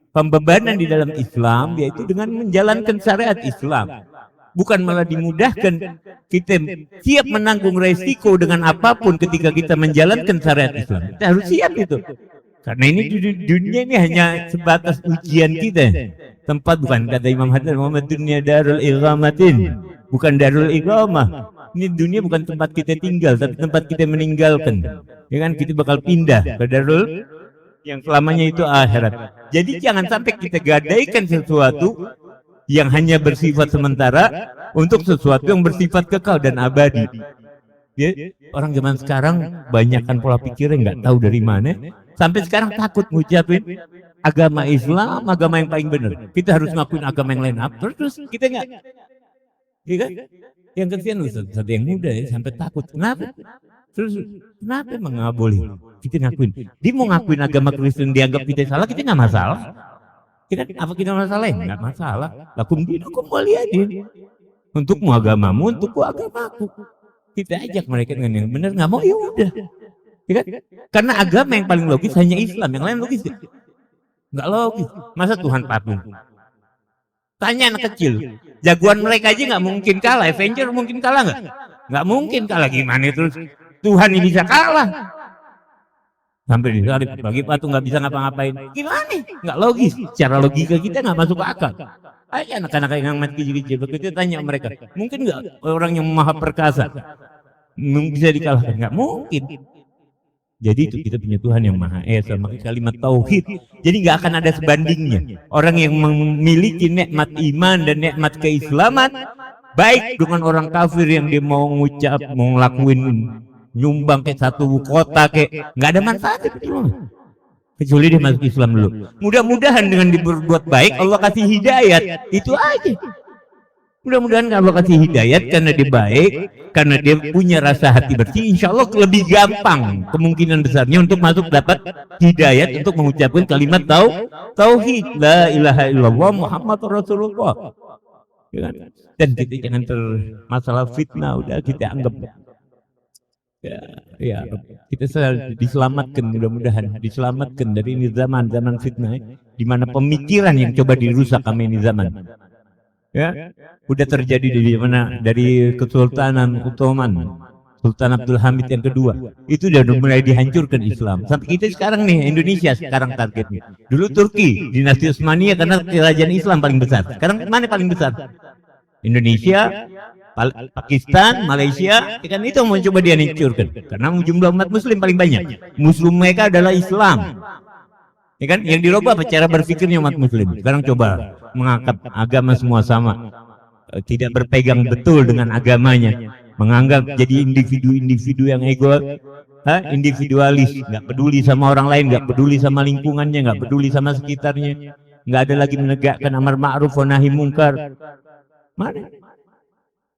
Pembebanan di dalam Islam yaitu dengan menjalankan syariat Islam, bukan malah dimudahkan. Kita siap menanggung resiko dengan apapun ketika kita menjalankan syariat Islam. Kita harus siap itu, karena ini dunia ini hanya sebatas ujian kita. Tempat, bukan kata Imam Haddad Muhammad, dunia darul iqamatin, bukan darul iqamah. Ini dunia bukan tempat kita tinggal, tapi tempat kita meninggalkan. Ya kan, kita bakal pindah ke darul yang selamanya itu akhirat. Jadi jangan sampai kita gadaikan sesuatu yang hanya bersifat sementara untuk sesuatu yang bersifat kekal dan abadi. Ya, orang zaman sekarang banyakkan pola pikirnya nggak tahu dari mana, sampai sekarang takut ngucapin agama Islam, agama yang paling benar. Kita harus ngakuin agama yang lain. Terus kita nggak, ya kan? Yang kesian Ustaz yang muda ya sampai takut. Kenapa? Terus kenapa emang nggak boleh kita ngakuin? Dia mau ngakuin agama Kristen dianggap kita salah, kita nggak masalah. Kita apa kita masalah? Nggak masalah. Lakum dinukum waliyadin. Untukmu agamamu, untukku agamaku. Kita ajak mereka dengan yang benar, nggak mau ya udah. Ya kan? Karena agama yang paling logis hanya Islam, yang lain logis ya? Nggak logis. Masa Tuhan patung? Tanya anak kecil, jagoan mereka aja nggak mungkin kalah. Avenger mungkin kalah nggak? Nggak mungkin kalah. Gimana terus Tuhan ini bisa kalah? Sampai disalib bagi patung nggak bisa ngapa-ngapain. Gimana? Nggak logis. Secara logika kita nggak masuk akal. Ayo anak-anak yang masih kecil-kecil, kita tanya mereka, mungkin nggak orang yang maha perkasa bisa dikalahkan? Nggak mungkin. Jadi itu kita punya Tuhan yang maha esa, maka kalimat tauhid. Jadi nggak akan ada sebandingnya. Orang yang memiliki nikmat iman dan nikmat keislaman, baik dengan orang kafir yang dia mau ngucap, mau ngelakuin nyumbang ke satu kota ke, nggak ada manfaat itu. Kecuali dia masuk Islam dulu. Mudah-mudahan dengan diberbuat baik Allah kasih hidayat. Itu aja. Mudah-mudahan Allah kasih hidayat karena dia baik, karena dia punya rasa hati bersih. Insya Allah lebih gampang kemungkinan besarnya untuk masuk dapat hidayat untuk mengucapkan kalimat tauhid. La ilaha illallah Muhammadur Rasulullah. Dan kita jangan masalah fitnah udah kita anggap. Ya, kita diselamatkan, mudah-mudahan diselamatkan dari ini zaman fitnah, di mana pemikiran yang coba dirusak kami ini zaman. Ya, udah terjadi dari Kesultanan Ottoman, Sultan Abdul Hamid yang kedua, itu udah mulai dihancurkan Islam. Sampai kita sekarang nih Indonesia sekarang targetnya. Dulu Turki, dinasti Utsmaniyah karena kerajaan Islam paling besar. Sekarang mana paling besar? Indonesia, Pakistan, Malaysia, kan itu mau coba dia hancurkan karena jumlah umat muslim paling banyak. Muslim mereka adalah Islam. Ya kan? Yang dirubah apa cara berpikirnya umat muslim. Sekarang coba mengangkat agama semua sama. Tidak berpegang betul dengan agamanya. Menganggap jadi individu-individu yang individualis, nggak peduli sama orang lain, nggak peduli sama lingkungannya, nggak peduli sama sekitarnya. Nggak ada lagi menegakkan amar ma'ruf wa nahi mungkar. Mana?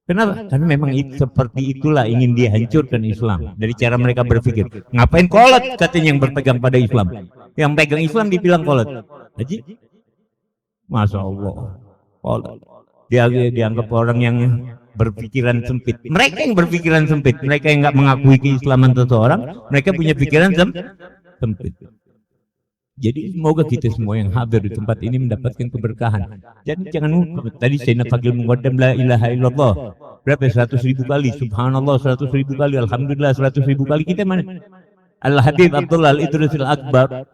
Kenapa? Karena memang seperti itulah ingin dia hancurkan Islam dari cara mereka berpikir. Ngapain kolot katanya yang berpegang pada Islam? Yang pegang Islam dibilang kolot. Haji? Masya Allah. Kolot. Dia dianggap orang yang berpikiran sempit. Mereka yang berpikiran sempit, mereka yang nggak mengakui keislaman seseorang, mereka punya pikiran sempit. Jadi semoga kita semua yang hadir di tempat ini mendapatkan keberkahan. Jadi jangan lupa tadi Sayyidina Fagil mengucapkan la ilaha illallah berapa 100.000 kali, subhanallah 100.000 kali, alhamdulillah 100.000 kali. Kita mana? Al Habib Abdullah Al Idrisil Akbar,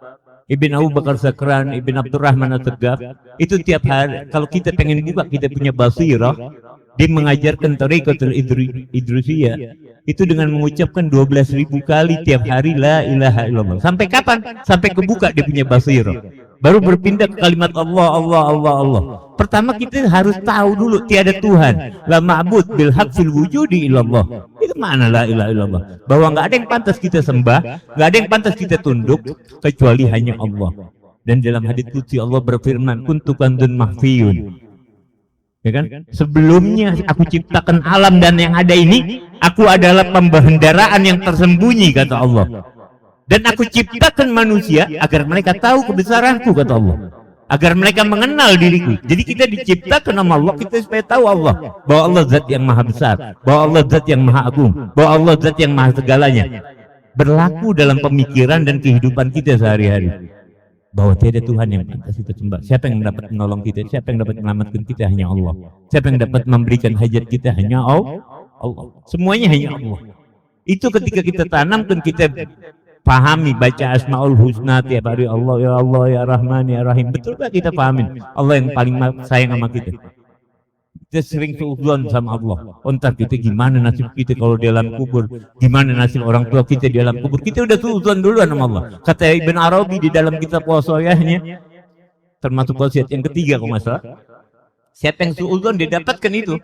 Ibn Abu Bakar Sakran, Ibn Abdurrahman At-Tegaf, itu tiap hari kalau kita pengen buka kita punya basirah, dia mengajarkan Tariqatul Idrisiyah itu dengan mengucapkan 12.000 kali tiap hari la ilaha illallah. Sampai kapan? Sampai kebuka dia punya basirah. Baru berpindah ke kalimat Allah. Pertama kita harus tahu dulu tiada Tuhan, la ma'bud bil haq fil wujudi illallah. Itu mana la ilaha illallah? Bahwa enggak ada yang pantas kita sembah, enggak ada yang pantas kita tunduk kecuali hanya Allah. Dan dalam hadits qudsi Allah berfirman, kuntu kanzun mahfiyun. Ya kan? Sebelumnya aku ciptakan alam dan yang ada ini, aku adalah pembendaraan yang tersembunyi kata Allah. Dan aku ciptakan manusia agar mereka tahu kebesaranku kata Allah. Agar mereka mengenal diriku. Jadi kita diciptakan sama Allah, kita supaya tahu Allah. Bahwa Allah zat yang maha besar, bahwa Allah zat yang maha agung, bahwa Allah zat yang maha segalanya. Berlaku dalam pemikiran dan kehidupan kita sehari-hari. Bahwa tiada Tuhan yang pantas kita sembah. Siapa yang dapat menolong kita? Siapa yang dapat menyelamatkan kita? Hanya Allah. Siapa yang dapat memberikan hajat kita? Hanya Allah. Semuanya hanya Allah. Itu ketika kita tanamkan, kita pahami, baca Asmaul Husna tiap hari, Allah ya Rahman ya Rahim. Betul gak kita pahamin? Allah yang paling sayang sama kita. Kita sering suudzon sama Allah. Entar kita gimana nasib kita kalau di dalam kubur, gimana nasib orang tua kita di dalam kubur. Kita udah suudzon duluan sama Allah. Kata Ibn Arabi di dalam kitab Wasiyahnya, termasuk wasiat yang ketiga kalau masalah. Siapa yang suudzon dia dapatkan itu.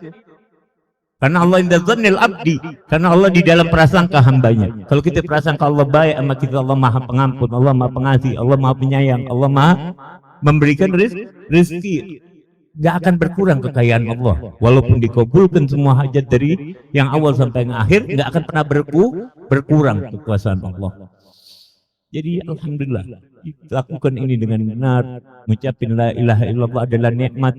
Karena Allah inda dzannil abdi, karena Allah di dalam prasangka hambanya. Kalau kita prasangka Allah baik sama kita, Allah Maha Pengampun, Allah Maha Pengasih, Allah Maha Penyayang, Allah Maha memberikan rezeki. Gak akan berkurang kekayaan Allah. Walaupun dikabulkan semua hajat dari yang awal sampai yang akhir, gak akan pernah berkurang kekuasaan Allah. Jadi alhamdulillah, lakukan ini dengan benar, mengucapkan la ilaha illallah adalah nikmat.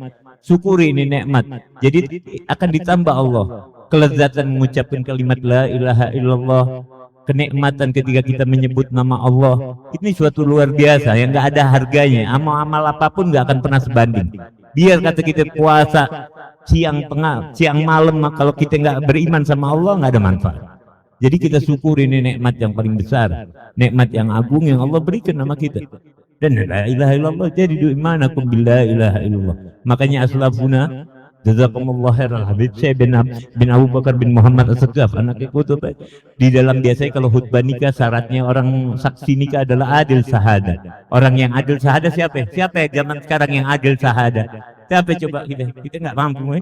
Syukuri ini nikmat. Jadi akan ditambah Allah kelezatan mengucapkan kalimat la ilaha illallah, kenikmatan ketika kita menyebut nama Allah. Ini suatu luar biasa yang gak ada harganya. Amal apapun gak akan pernah sebanding. Biar kata kita puasa siang malam, kalau kita nggak beriman sama Allah nggak ada manfaat. Jadi kita syukuri ini nikmat yang paling besar, nikmat yang agung yang Allah berikan sama kita. Dan la ilaha illallah jadi imanakum billah ilaha illallah. Makanya aslafuna jazakumullah khairal habib saya bin Abu Bakar bin Muhammad As-Sagaf anak kutub di dalam biasanya kalau khutbah nikah syaratnya orang saksi nikah adalah adil syahadat. Orang yang adil syahadat siapa? Siapa zaman sekarang yang adil syahadat? Siapa coba kita nggak mampu.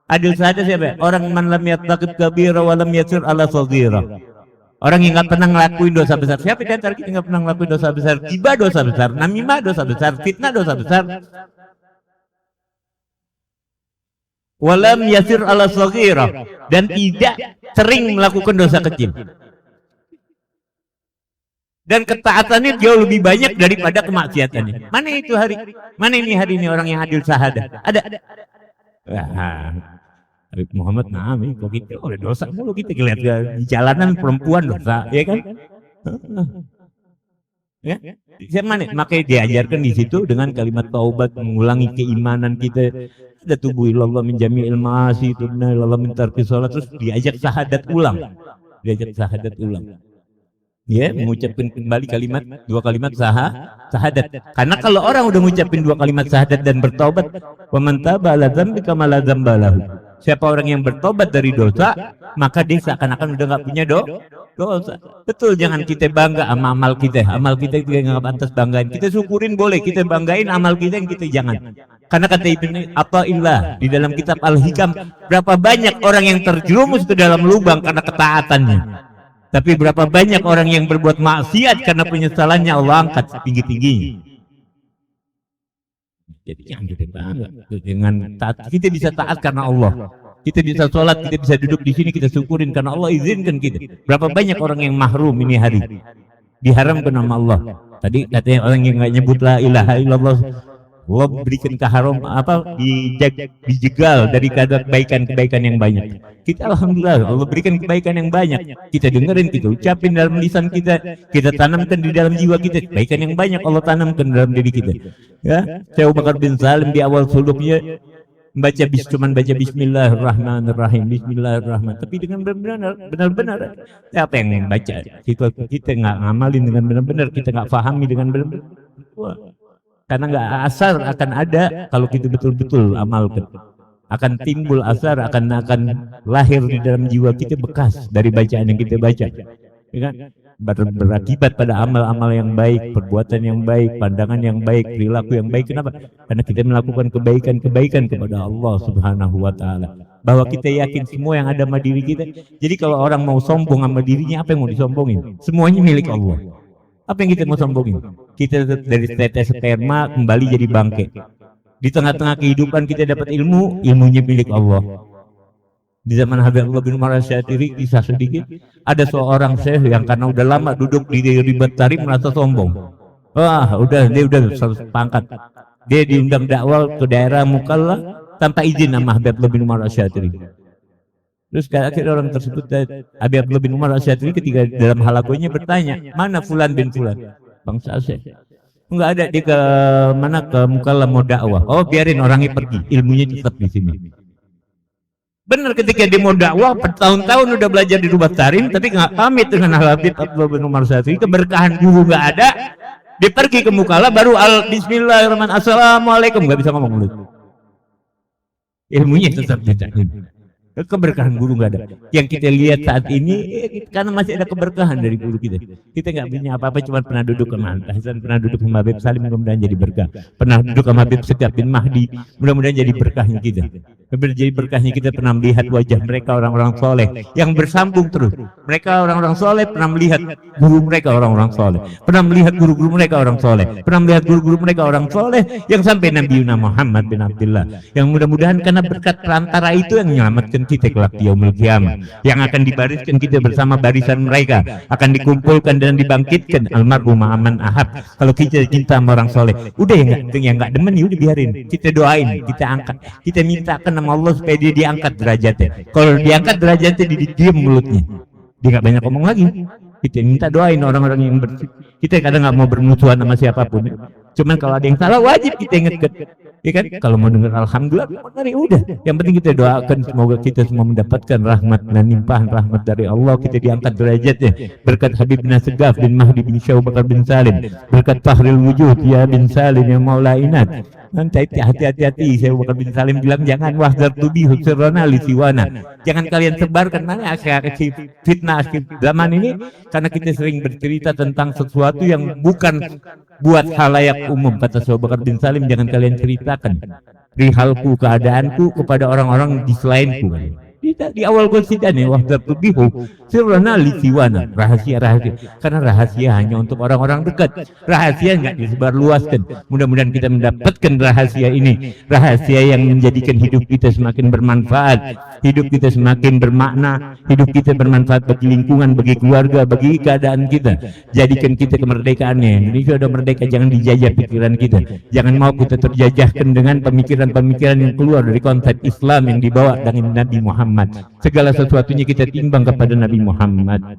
Adil syahadat siapa? Orang man lam yattaqib kabira wa lam yasir ala saghira. Orang yang nggak pernah ngelakuin dosa besar. Siapa di antara kita nggak pernah ngelakuin dosa besar? Ghibah dosa besar, namimah dosa besar, fitnah dosa besar. Walam yasir ala saghira, dan tidak sering melakukan dosa kecil. Dan ketaatannya jauh lebih banyak daripada kemaksiatannya. Mana itu hari? Mana ini hari ini orang yang adil syahadat? Ada. Habib Muhammad Naami, kok kita oleh dosa mulu kita lihat di jalanan perempuan dosa, ya kan? Ya, siapa mana? Makanya diajarkan di situ dengan kalimat taubat, mengulangi keimanan kita. Ada tubuh ilallah min jami'il ma'asi, tubna ilallah min tarki sholat, terus diajak syahadat ulang. Ya, mengucapkan kembali dua kalimat syahadat. Karena kalau orang udah mengucapkan dua kalimat syahadat dan bertobat, wa man taba ala dzambi kama la dzamba lahu. Siapa orang yang bertobat dari dosa, maka dia seakan-akan udah nggak punya dosa. Betul, jangan kita bangga sama amal kita. Amal kita nggak pantas banggain. Kita syukurin boleh, kita banggain amal kita yang kita jangan. Karena kata Ibnu Athaillah di dalam kitab Al-Hikam, berapa banyak orang yang terjerumus ke dalam lubang karena ketaatannya. Tapi berapa banyak orang yang berbuat maksiat karena penyesalannya Allah angkat setinggi-tingginya. Jadi jangan kita bangga dengan taat. Kita bisa taat karena Allah. Kita bisa sholat, kita bisa duduk di sini, kita syukurin karena Allah izinkan kita. Berapa banyak orang yang mahrum ini hari diharamkan sama Allah. Tadi katanya orang yang nggak nyebut la ilaha illallah, Allah berikan keharam dijegal dari kebaikan-kebaikan yang banyak. Kita alhamdulillah Allah berikan kebaikan yang banyak. Kita dengerin, kita ucapin dalam lisan kita tanamkan di dalam jiwa kita. Kebaikan yang banyak Allah tanamkan dalam diri kita. Ya, saya Abu Bakar bin Salim di awal suluknya cuman baca Bismillahirrahmanirrahim, Bismillahirrahmanirrahim. Tapi dengan benar-benar apa yang baca? Kita nggak ngamalin dengan benar-benar, kita nggak pahami dengan benar-benar. Karena nggak asar akan ada kalau kita betul-betul amalkan. Akan timbul asar, akan lahir di dalam jiwa kita bekas dari bacaan yang kita baca. Ya kan? Berakibat pada amal-amal yang baik, perbuatan yang baik, pandangan yang baik, perilaku yang baik. Kenapa? Karena kita melakukan kebaikan-kebaikan kepada Allah Subhanahu wa taala. Bahwa kita yakin semua yang ada sama diri kita. Jadi kalau orang mau sombong sama dirinya, apa yang mau disombongin? Semuanya milik Allah. Apa yang kita mau sombongin? Kita dari tetes sperma kembali jadi bangkai. Di tengah-tengah kehidupan kita dapat ilmu, ilmunya milik Allah. Di zaman Habib Abdullah bin Umar Asy-Syatiri, kisah sedikit, ada seorang syekh yang karena udah lama duduk di ribet tarim merasa sombong. Wah, dia udah pangkat. Dia diundang dakwah ke daerah Mukalla tanpa izin sama Habib Abdullah bin Umar Asy-Syatiri. Terus akhirnya orang tersebut, Habib Abdullah bin Umar Asy-Syatiri ketika dalam halakonya bertanya, mana Fulan bin Fulan? Bangsa Syekh. Enggak ada, dia ke mana, ke Mukalla mau dakwah. Oh, biarin orangnya pergi, ilmunya tetap di sini. Benar, ketika dia mau dakwah bertahun-tahun udah belajar di rumah tarim, tapi nggak pamit dengan Habib Abdullah bin Umar Asy-Syatiri, keberkahan guru nggak ada. Dia pergi ke Mukalla baru Bismillahirrahmanirrahim, assalamualaikum, nggak bisa ngomong dulu. ilmunya tetap kita. Keberkahan guru nggak ada. Yang kita lihat saat ini karena masih ada keberkahan dari guru kita. Kita nggak punya apa-apa, cuma pernah duduk sama Hasan, pernah duduk sama Habib Salim, mudah-mudahan jadi berkah. Pernah duduk sama Habib Segaf bin Mahdi, mudah-mudahan jadi berkahnya kita. Jadi berkahnya kita pernah melihat wajah mereka orang-orang soleh yang bersambung terus. Mereka orang-orang soleh pernah melihat guru mereka orang-orang soleh, pernah melihat guru-guru mereka orang soleh, pernah melihat guru-guru mereka orang soleh yang sampai Nabi Muhammad bin Abdullah. Yang mudah-mudahan karena berkat perantara itu yang menyelamatkan kita kelak di yaumul qiyamah, yang akan dibariskan kita bersama barisan mereka, akan dikumpulkan dan dibangkitkan almarhum aman ahab. Kalau kita cinta sama orang soleh, udah yang nggak demen ya udah biarin, kita doain, kita angkat, kita mintakan sama Allah supaya dia diangkat derajatnya. Kalau diangkat derajatnya, diam mulutnya, dia nggak banyak ngomong lagi. Kita minta doain orang-orang yang bersih. Kita kadang nggak mau bermusuhan sama siapapun, cuman kalau ada yang salah wajib kita ingatkan. Ya kan, kalau mau dengar alhamdulillah, udah. Yang penting kita doakan semoga kita semua mendapatkan rahmat dan limpahan rahmat dari Allah, kita diangkat derajatnya berkat Habib Segaf bin Mahdi bin Syekh Bakar bin Salim, berkat Fahril Wujud ya bin Salim yang Maula Inat. Nanti hati-hati, Syekh Bakar bin Salim bilang jangan wahdar tubi husrona lisiwana. Jangan kalian sebarkan mana akhir fitnah akhir zaman ini, karena kita sering bercerita tentang sesuatu yang bukan buat halayak umum. Kata Syekh Bakar bin Salim, jangan kalian ceritakan rihalku, keadaanku kepada orang-orang di selainku. Di awal qasidah nih, wahdar tubihu sirrana lisiwana, rahasia-rahasia, karena rahasia hanya untuk orang-orang dekat, rahasia nggak disebarluaskan. Mudah-mudahan kita mendapatkan rahasia ini, rahasia yang menjadikan hidup kita semakin bermanfaat, hidup kita semakin bermakna, hidup kita bermanfaat bagi lingkungan, bagi keluarga, bagi keadaan kita. Jadikan kita kemerdekaannya. Indonesia sudah merdeka, jangan dijajah pikiran kita, jangan mau kita terjajahkan dengan pemikiran-pemikiran yang keluar dari konsep Islam yang dibawa dari Nabi Muhammad. Segala sesuatunya kita timbang kepada Nabi Muhammad.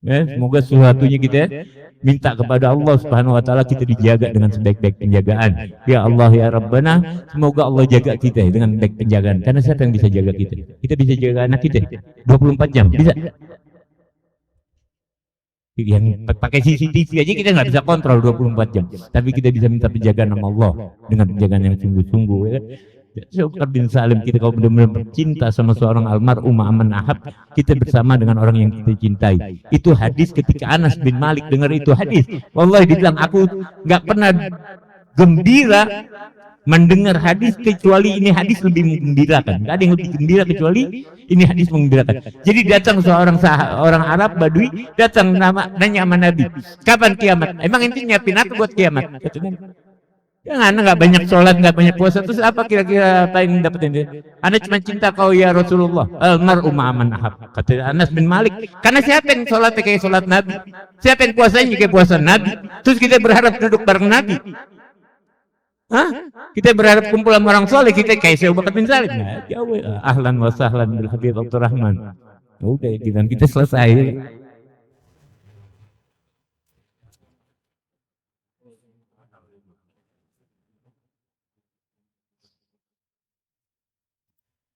Semoga sesuatunya kita minta kepada Allah Subhanahu wa taala, kita dijaga dengan sebaik-baik penjagaan. Ya Allah ya Rabbana, semoga Allah jaga kita dengan baik penjagaan. Karena siapa yang bisa jaga kita? Kita bisa jaga anak kita 24 jam, bisa? Yang pakai CCTV aja kita nggak bisa kontrol 24 jam. Tapi kita bisa minta penjagaan sama Allah dengan penjagaan yang sungguh-sungguh, ya kan? Syekh Bakar bin Salim, kita kalau benar-benar cinta sama seorang almarhum aman ahab, kita bersama dengan orang yang kita cintai. Itu hadis ketika Anas bin Malik dengar itu hadis, wallahi dibilang aku nggak pernah gembira mendengar hadis kecuali ini hadis lebih menggembirakan. Nggak ada yang lebih gembira kecuali ini hadis menggembirakan. Jadi datang seorang orang Arab Badui, datang nanya sama Nabi, kapan kiamat? Emang intinya nyiapin apa buat kiamat? Kata Nabi, ya anak nggak banyak sholat, nggak banyak puasa, terus apa kira-kira apa yang dapetin dia? Anak cuma cinta kau ya Rasulullah, almarhum aman ahab. Kata Anas bin Malik, karena siapa yang sholat kayak sholat Nabi, siapa yang puasanya kayak puasa Nabi, terus kita berharap duduk bareng Nabi. Hah? Kita berharap kumpul sama orang soleh, kita kayak Syekh Bakar bin Salim. Nah, jauh. Ahlan wa sahlan bil Habib Abdurrahman. Udah, kita selesai.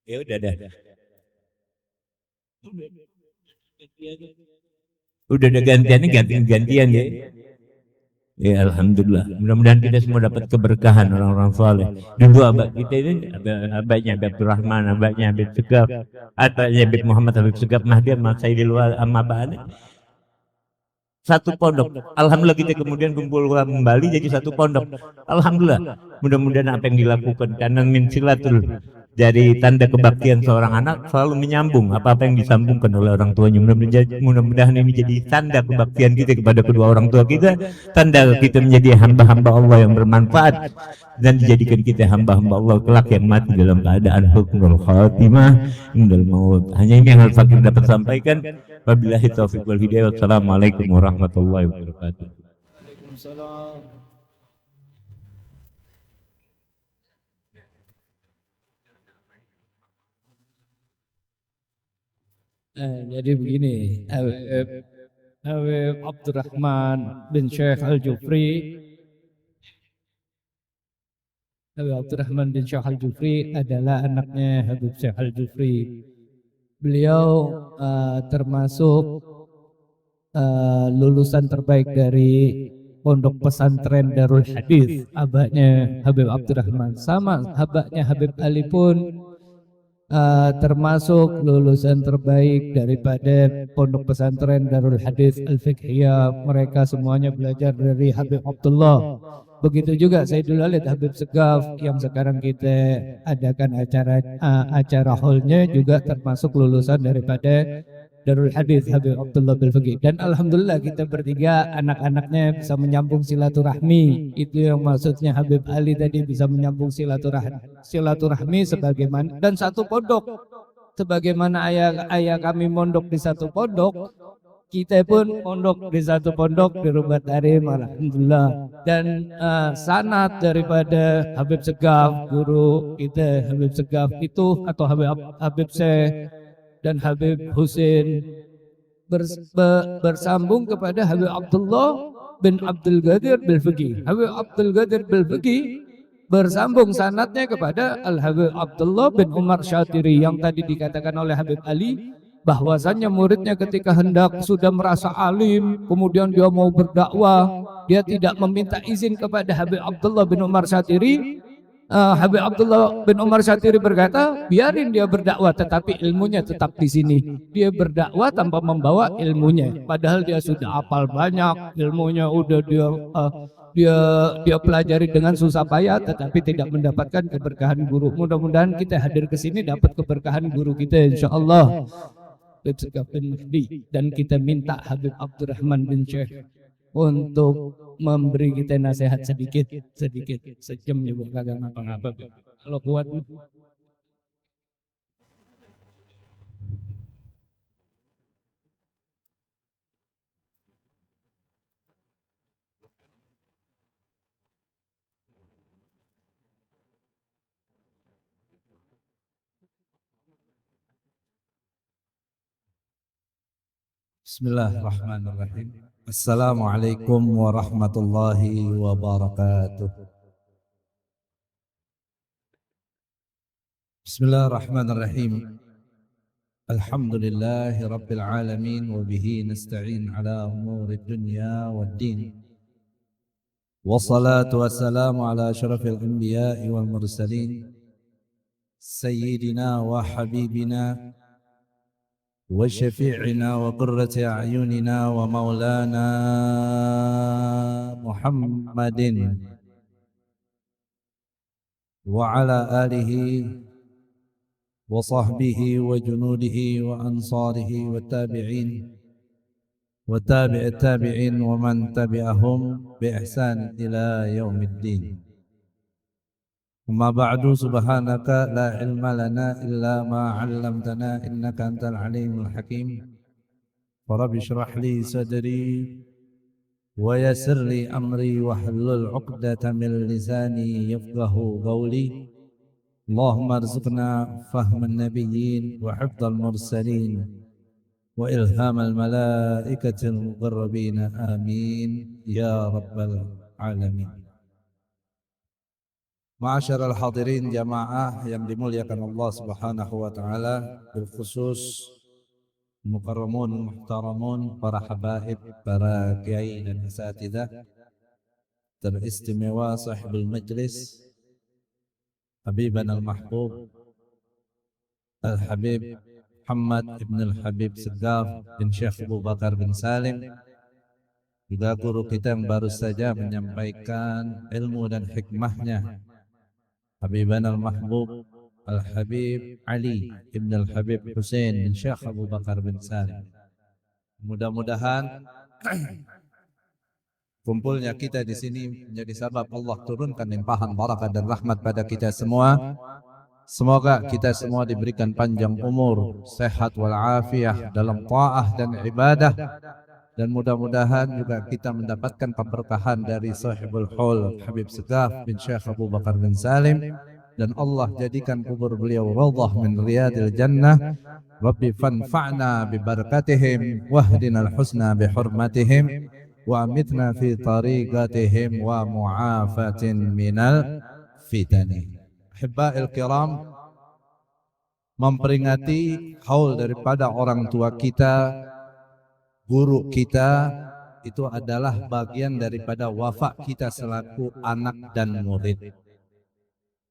Ya udah dah. Udah ada gantian ya. Ya alhamdulillah. Mudah-mudahan kita semua dapat keberkahan orang-orang soleh. Dulu abah kita ini abahnya Habib Abdurrahman, abahnya Habib Segaf, abahnya Habib Muhammad Habib Segaf Mahdi sama Sayyidil Amabane. Satu pondok. Alhamdulillah kita kemudian kumpul kembali jadi satu pondok. Alhamdulillah. Mudah-mudahan apa yang dilakukan karena min silatul, dari tanda kebaktian seorang anak selalu menyambung apa-apa yang disambungkan oleh orang tuanya. Mudah-mudahan ini jadi tanda kebaktian kita kepada kedua orang tua kita, tanda kita menjadi hamba-hamba Allah yang bermanfaat, dan dijadikan kita hamba-hamba Allah kelak yang mati dalam keadaan husnul khatimah indal maut. Hanya ini yang Al-Fakir dapat sampaikan. Wabillahi taufiq wal hidayah. Wassalamualaikum warahmatullahi wabarakatuh. Waalaikumsalam. Jadi begini, Habib Abdurrahman bin Syekh Al-Jufri, Habib Abdurrahman bin Syekh Al-Jufri adalah anaknya Habib Syekh Al-Jufri. Beliau termasuk lulusan terbaik dari Pondok Pesantren Darul Hadis, abahnya Habib Abdurrahman, sama abahnya Habib Ali pun termasuk lulusan terbaik daripada Pondok Pesantren Darul Hadis Al-Fiqhiyah. Mereka semuanya belajar dari Habib Abdullah. Begitu juga Sayyidul Walid Habib Segaf yang sekarang kita adakan acara hallnya juga termasuk lulusan daripada Darul Hadis Habib Abdullah bil Fiqih. Dan alhamdulillah kita bertiga anak-anaknya bisa menyambung silaturahmi. Itu yang maksudnya Habib Ali tadi, bisa menyambung silaturahmi sebagaimana, dan satu pondok. Sebagaimana ayah kami mondok di satu pondok, kita pun mondok di satu pondok di Rubat Arim, alhamdulillah. Dan sanad daripada Habib Segaf, guru kita Habib Segaf itu, atau Habib Syekh dan Habib Husin bersambung kepada Habib Abdullah bin Abdul Qadir bil Fiqih. Habib Abdul Qadir bil Fiqih bersambung sanadnya kepada Al-Habib Abdullah bin Umar Syatiri, yang tadi dikatakan oleh Habib Ali bahwasannya muridnya ketika hendak sudah merasa alim, kemudian dia mau berdakwah, dia tidak meminta izin kepada Habib Abdullah bin Umar Syatiri. Habib Abdullah bin Umar Syatiri berkata, biarin dia berdakwah, tetapi ilmunya tetap di sini. Dia berdakwah tanpa membawa ilmunya, padahal dia sudah hafal banyak, ilmunya udah dia pelajari dengan susah payah, tetapi tidak mendapatkan keberkahan guru. Mudah-mudahan kita hadir ke sini dapat keberkahan guru kita, insyaallah. Dan kita minta Habib Abdurrahman bin Syekh untuk memberi kita nasihat sedikit sejam juga kagak ngapa-ngapa kalau kuat. Bismillahirrahmanirrahim. Assalamualaikum warahmatullahi wabarakatuh. Bismillahirrahmanirrahim. Alhamdulillahi rabbil alamin wa bihi nasta'in ala umuri dunya waddin. Wassalatu wassalamu ala asyrafil anbiya'i wal mursalin sayyidina wa habibina وشفيعنا وقرة أعيننا ومولانا محمد وعلى آله وصحبه وجنوده وأنصاره والتابعين وتابع التابعين ومن تبعهم بإحسان إلى يوم الدين. أما بعد سبحانك لا علم لنا إلا ما علمتنا إنك أنت العليم الحكيم. فرب اشرح لي صدري ويسر لي أمري واحلل عقدة من لساني يفقه قولي. اللهم ارزقنا فهم النبيين وحفظ المرسلين وإلهام الملائكة المقربين آمين يا رب العالمين. Ma'asyiral hadirin jamaah yang dimuliakan Allah Subhanahu wa taala, bil khusus mukarramun muhtaramun, para habaib, para kiai dan asatidzah, teristimewa sahibul majlis Habiban al-Mahbub Al-Habib Muhammad ibn al-Habib Segaf bin Syekh Abu Bakar bin Salim, juga guru kita yang baru saja menyampaikan ilmu dan hikmahnya, Habiban al-Mahbub Al-Habib Ali ibn al-Habib Husain bin Syekh Abu Bakar bin Salim. Mudah-mudahan kumpulnya kita di sini menjadi sebab Allah turunkan limpahan barakah dan rahmat pada kita semua. Semoga kita semua diberikan panjang umur, sehat walafiat dalam ta'ah dan ibadah, dan mudah-mudahan juga kita mendapatkan keberkahan dari sahibul haul Habib Segaf bin Syekh Abu Bakar bin Salim, dan Allah jadikan kubur beliau raudhah min riyadil jannah. Rabbi fanfa'na bi barakatihim wahdinal husna bi hurmatihim wa amitna fi tariqatihim wa mu'afatin minal fitani. Hibba'il kiram, memperingati haul daripada orang tua kita, guru kita, itu adalah bagian daripada wafa kita selaku anak dan murid.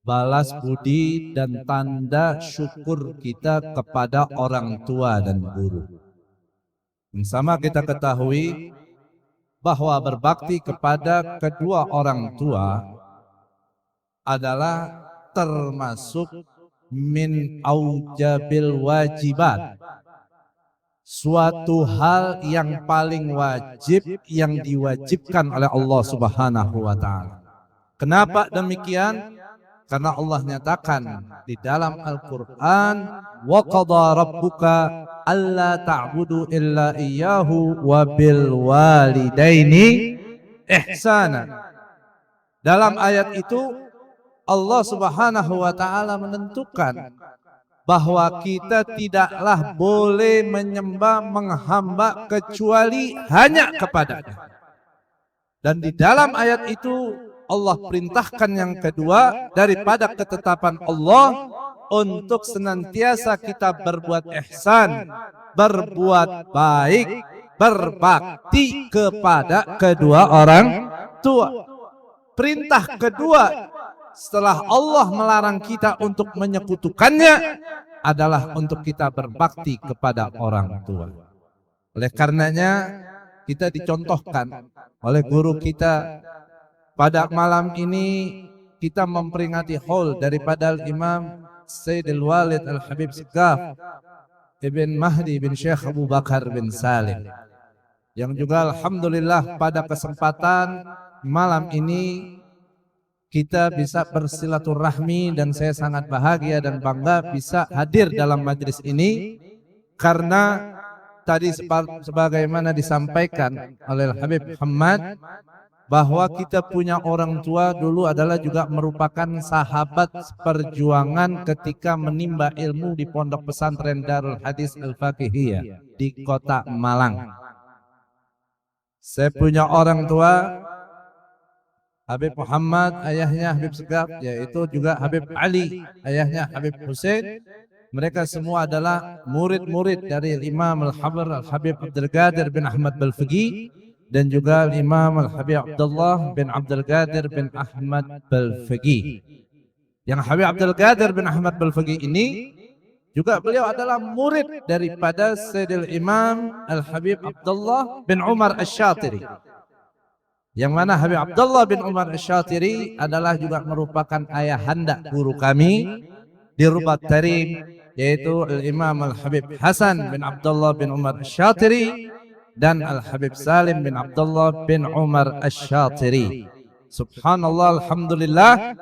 Balas budi dan tanda syukur kita kepada orang tua dan guru. Sama kita ketahui bahwa berbakti kepada kedua orang tua adalah termasuk min aujabil wajibat, suatu hal yang paling wajib yang diwajibkan oleh Allah Subhanahu wa taala. Kenapa demikian? Karena Allah nyatakan di dalam Al-Qur'an, wa qada rabbuka alla ta'budu illa iyyahu wa bil walidaini ihsana. Dalam ayat itu Allah Subhanahu wa taala menentukan bahwa kita tidaklah boleh menyembah menghamba kecuali hanya kepada-Nya. Dan di dalam ayat itu Allah perintahkan yang kedua daripada ketetapan Allah untuk senantiasa kita berbuat ihsan, berbuat baik, berbakti kepada kedua orang tua. Perintah kedua setelah Allah melarang kita untuk menyekutukannya adalah untuk kita berbakti kepada orang tua. Oleh karenanya kita dicontohkan oleh guru kita pada malam ini kita memperingati haul daripada Imam Sayyidil Walid Al-Habib Segaf Ibn Mahdi bin Syekh Abu Bakar bin Salim, yang juga alhamdulillah pada kesempatan malam ini kita bisa bersilaturahmi, dan saya sangat bahagia dan bangga bisa hadir dalam majlis ini karena tadi sebagaimana disampaikan oleh Habib Muhammad bahwa kita punya orang tua dulu adalah juga merupakan sahabat perjuangan ketika menimba ilmu di Pondok Pesantren Darul Hadis Al-Faqihiyah di Kota Malang. Saya punya orang tua Habib Muhammad, ayahnya Habib Segaf, yaitu juga Habib Ali, ayahnya Habib Hussein. Mereka semua adalah murid-murid dari Imam Al-Habr Al-Habib Abdul Qadir bin Ahmad Balfaqih dan juga Imam Al-Habib Abdullah bin Abdul Qadir bin Ahmad Balfaqih. Yang Habib Abdul Qadir bin Ahmad Balfaqih ini juga beliau adalah murid daripada Sayyidil Imam Al-Habib Abdullah bin Umar Asy-Syatiri. Yang mana Habib Abdullah bin Umar Asy-Syatiri adalah juga merupakan ayahanda guru kami di Rubat Tarim, yaitu Al-Imam Al-Habib Hasan bin Abdullah bin Umar Asy-Syatiri dan Al-Habib Salim bin Abdullah bin Umar Asy-Syatiri. Subhanallah, alhamdulillah,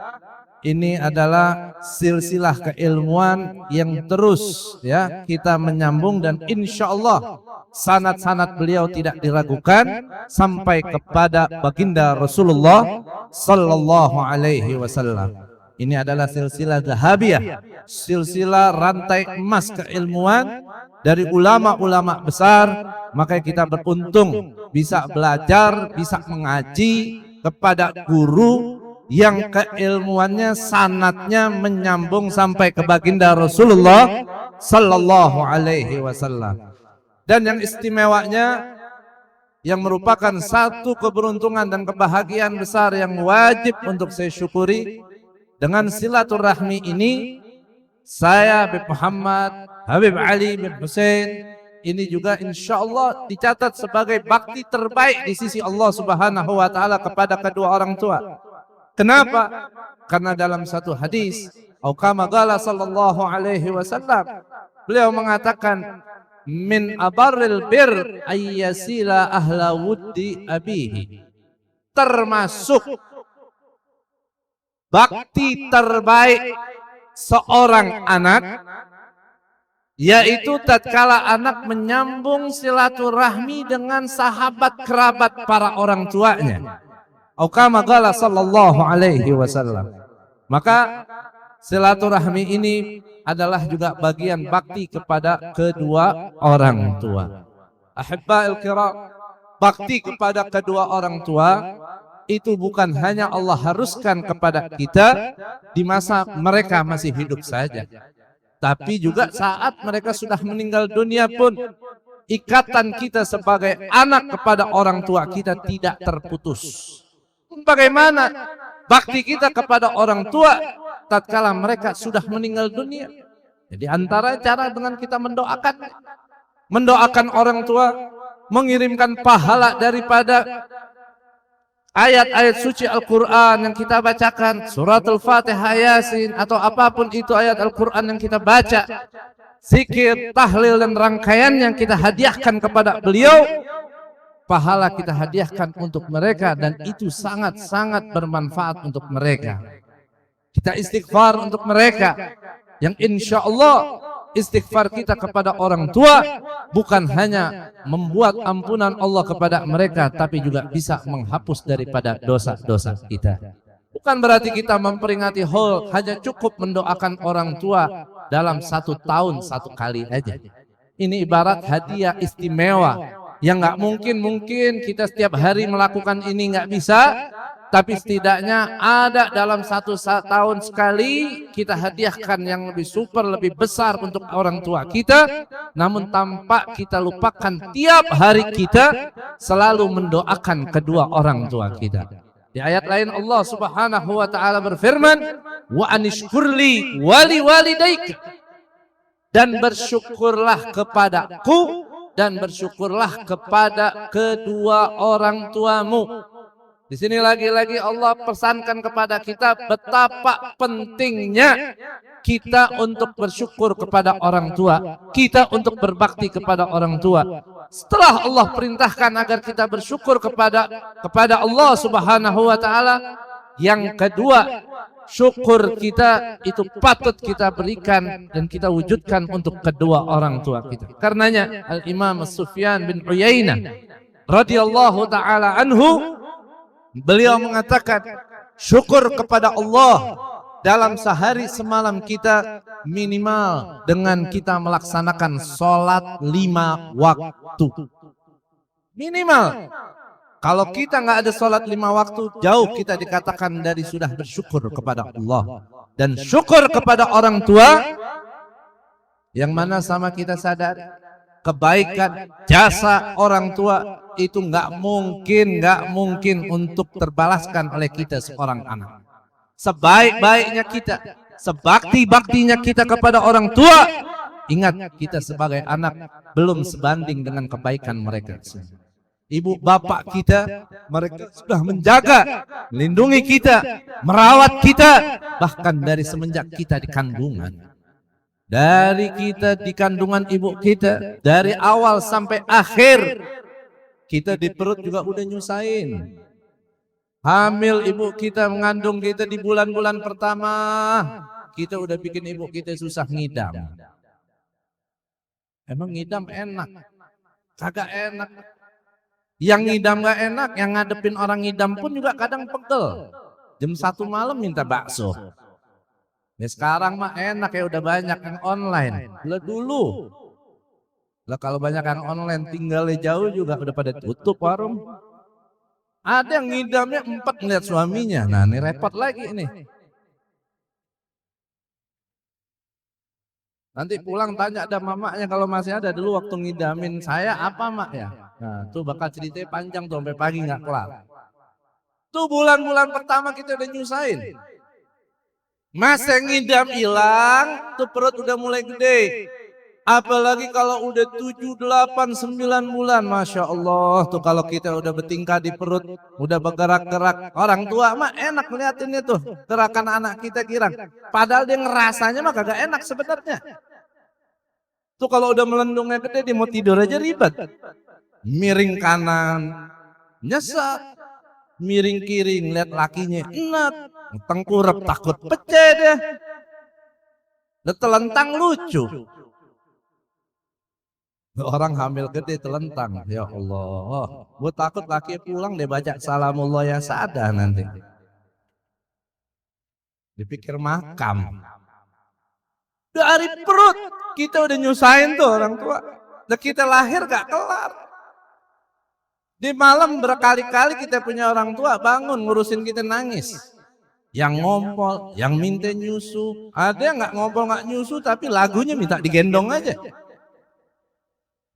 ini adalah silsilah keilmuan yang terus ya kita menyambung, dan insya Allah sanad-sanad beliau tidak diragukan sampai kepada baginda Rasulullah sallallahu alaihi wasallam. Ini adalah silsilah Zahabiyah, silsilah rantai emas keilmuan dari ulama-ulama besar. Maka kita beruntung bisa belajar, bisa mengaji kepada guru yang keilmuannya sanadnya menyambung sampai ke baginda Rasulullah sallallahu alaihi wasallam. Dan yang istimewanya, yang merupakan satu keberuntungan dan kebahagiaan besar yang wajib untuk saya syukuri, dengan silaturahmi ini saya Habib Muhammad, Habib Ali bin Hussein ini juga insya Allah dicatat sebagai bakti terbaik di sisi Allah Subhanahu wa taala kepada kedua orang tua. Kenapa? Karena dalam satu hadis, atau kama qala sallallahu alaihi wasallam, beliau mengatakan min abarril bir ayyasila ahla wuddi abihi. Termasuk bakti terbaik seorang anak yaitu tatkala anak menyambung silaturahmi dengan sahabat kerabat para orang tuanya. Atau kama qala sallallahu alaihi wasallam. Maka silaturahmi ini adalah juga bagian bakti kepada kedua orang tua. Ahibba'il kiram, bakti kepada kedua orang tua itu bukan hanya Allah haruskan kepada kita di masa mereka masih hidup saja, tapi juga saat mereka sudah meninggal dunia pun ikatan kita sebagai anak kepada orang tua kita tidak terputus. Bagaimana bakti kita kepada orang tua tatkala mereka sudah meninggal dunia? Jadi antara cara dengan kita mendoakan orang tua, mengirimkan pahala daripada ayat-ayat suci Al-Quran yang kita bacakan, surat Al-Fatihah, Yasin, atau apapun itu ayat Al-Quran yang kita baca, zikir, tahlil, dan rangkaian yang kita hadiahkan kepada beliau, pahala kita hadiahkan untuk mereka, dan itu sangat-sangat bermanfaat untuk mereka. Kita istighfar untuk mereka, yang insya Allah istighfar kita kepada orang tua bukan hanya membuat ampunan Allah kepada mereka, tapi juga bisa menghapus daripada dosa-dosa kita. Bukan berarti kita memperingati haul hanya cukup mendoakan orang tua dalam 1 tahun 1 kali aja. Ini ibarat hadiah istimewa yang nggak mungkin kita setiap hari melakukan ini, nggak bisa. Tapi setidaknya ada dalam 1 tahun sekali kita hadiahkan yang lebih super, lebih besar untuk orang tua kita. Namun tanpa kita lupakan tiap hari kita selalu mendoakan kedua orang tua kita. Di ayat lain Allah Subhanahu wa taala berfirman, "Wa anishkurli wali walidaik." Dan bersyukurlah kepadaku dan bersyukurlah kepada kedua orang tuamu. Di sini lagi-lagi Allah pesankan kepada kita betapa pentingnya kita untuk bersyukur kepada orang tua, kita untuk berbakti kepada orang tua. Setelah Allah perintahkan agar kita bersyukur kepada Allah Subhanahu wa taala, yang kedua, syukur kita itu patut kita berikan dan kita wujudkan untuk kedua orang tua kita. Karenanya Al-Imam Sufyan bin Uyainah radhiyallahu taala anhu, beliau mengatakan, syukur kepada Allah dalam sehari semalam kita minimal dengan kita melaksanakan sholat 5 waktu. Minimal. Kalau kita nggak ada sholat 5 waktu, jauh kita dikatakan dari sudah bersyukur kepada Allah. Dan syukur kepada orang tua, yang mana sama kita sadar, kebaikan, jasa orang tua itu nggak mungkin untuk terbalaskan oleh kita seorang anak. Sebaik-baiknya kita, sebakti-baktinya kita kepada orang tua, ingat kita sebagai anak belum sebanding dengan kebaikan mereka. Ibu bapak kita, mereka sudah menjaga, melindungi kita, merawat kita, bahkan dari semenjak kita di kandungan. Dari kita di kandungan ibu kita, dari awal sampai akhir, kita di perut juga udah nyusahin. Hamil ibu kita, mengandung kita di bulan-bulan pertama, kita udah bikin ibu kita susah ngidam. Emang ngidam enak? Kagak enak. Yang ngidam gak enak, yang ngadepin orang ngidam pun juga kadang pegel. Jam 1 malam minta bakso. Ya sekarang mah enak ya, udah banyak yang online. Lah dulu. Lah kalau banyak yang online tinggalnya jauh juga udah pada tutup warung. Ada yang ngidamnya 4 ngeliat suaminya. Nah ini repot lagi ini. Nanti pulang tanya ada mamanya kalau masih ada dulu waktu ngidamin saya apa mak ya. Nah tuh bakal ceritanya panjang tuh sampai pagi nggak kelar. Tuh bulan-bulan pertama kita udah nyusahin. Masa ngidam hilang, tuh perut udah mulai gede. Apalagi kalau udah 7, 8, 9 bulan, Masya Allah. Tuh kalau kita udah bertingkah di perut, udah bergerak-gerak. Orang tua mah enak ngeliatinnya tuh, gerakan anak kita girang. Padahal dia ngerasanya mah kagak enak sebenarnya. Tuh kalau udah melendungnya gede, dia mau tidur aja ribet. Miring kanan, nyesek. Miring kiri, ngeliat lakinya, enak. Tengkurap takut pecah deh. Telentang lucu. Orang hamil gede telentang, ya Allah. Gue takut laki pulang dia baca salamullah ya sada nanti. Dipikir makam. Dari perut kita udah nyusahin tuh orang tua. Dan kita lahir gak kelar. Di malam berkali-kali kita punya orang tua bangun ngurusin kita nangis. Yang ngompol, yang minta nyusu. Ada yang gak ngompol gak nyusu tapi lagunya minta digendong aja.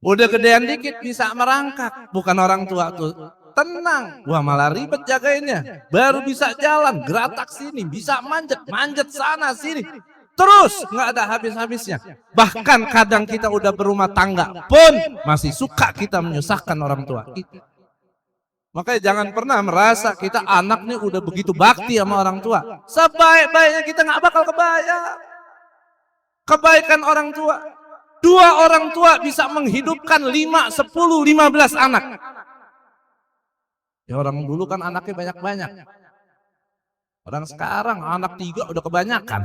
Udah gedean dikit bisa merangkak. Bukan orang tua tuh. Tenang, wah malah ribet jagainnya. Baru bisa jalan, geratak sini, bisa manjat, manjat sana sini. Terus nggak ada habis-habisnya. Bahkan kadang kita udah berumah tangga pun masih suka kita menyusahkan orang tua. Makanya jangan pernah merasa kita anak nih udah begitu bakti sama orang tua. Sebaik-baiknya kita nggak bakal kebayang kebaikan orang tua. 2 orang tua bisa menghidupkan 5, 10, 15 anak. Ya orang dulu kan anaknya banyak-banyak. Orang sekarang anak 3 udah kebanyakan.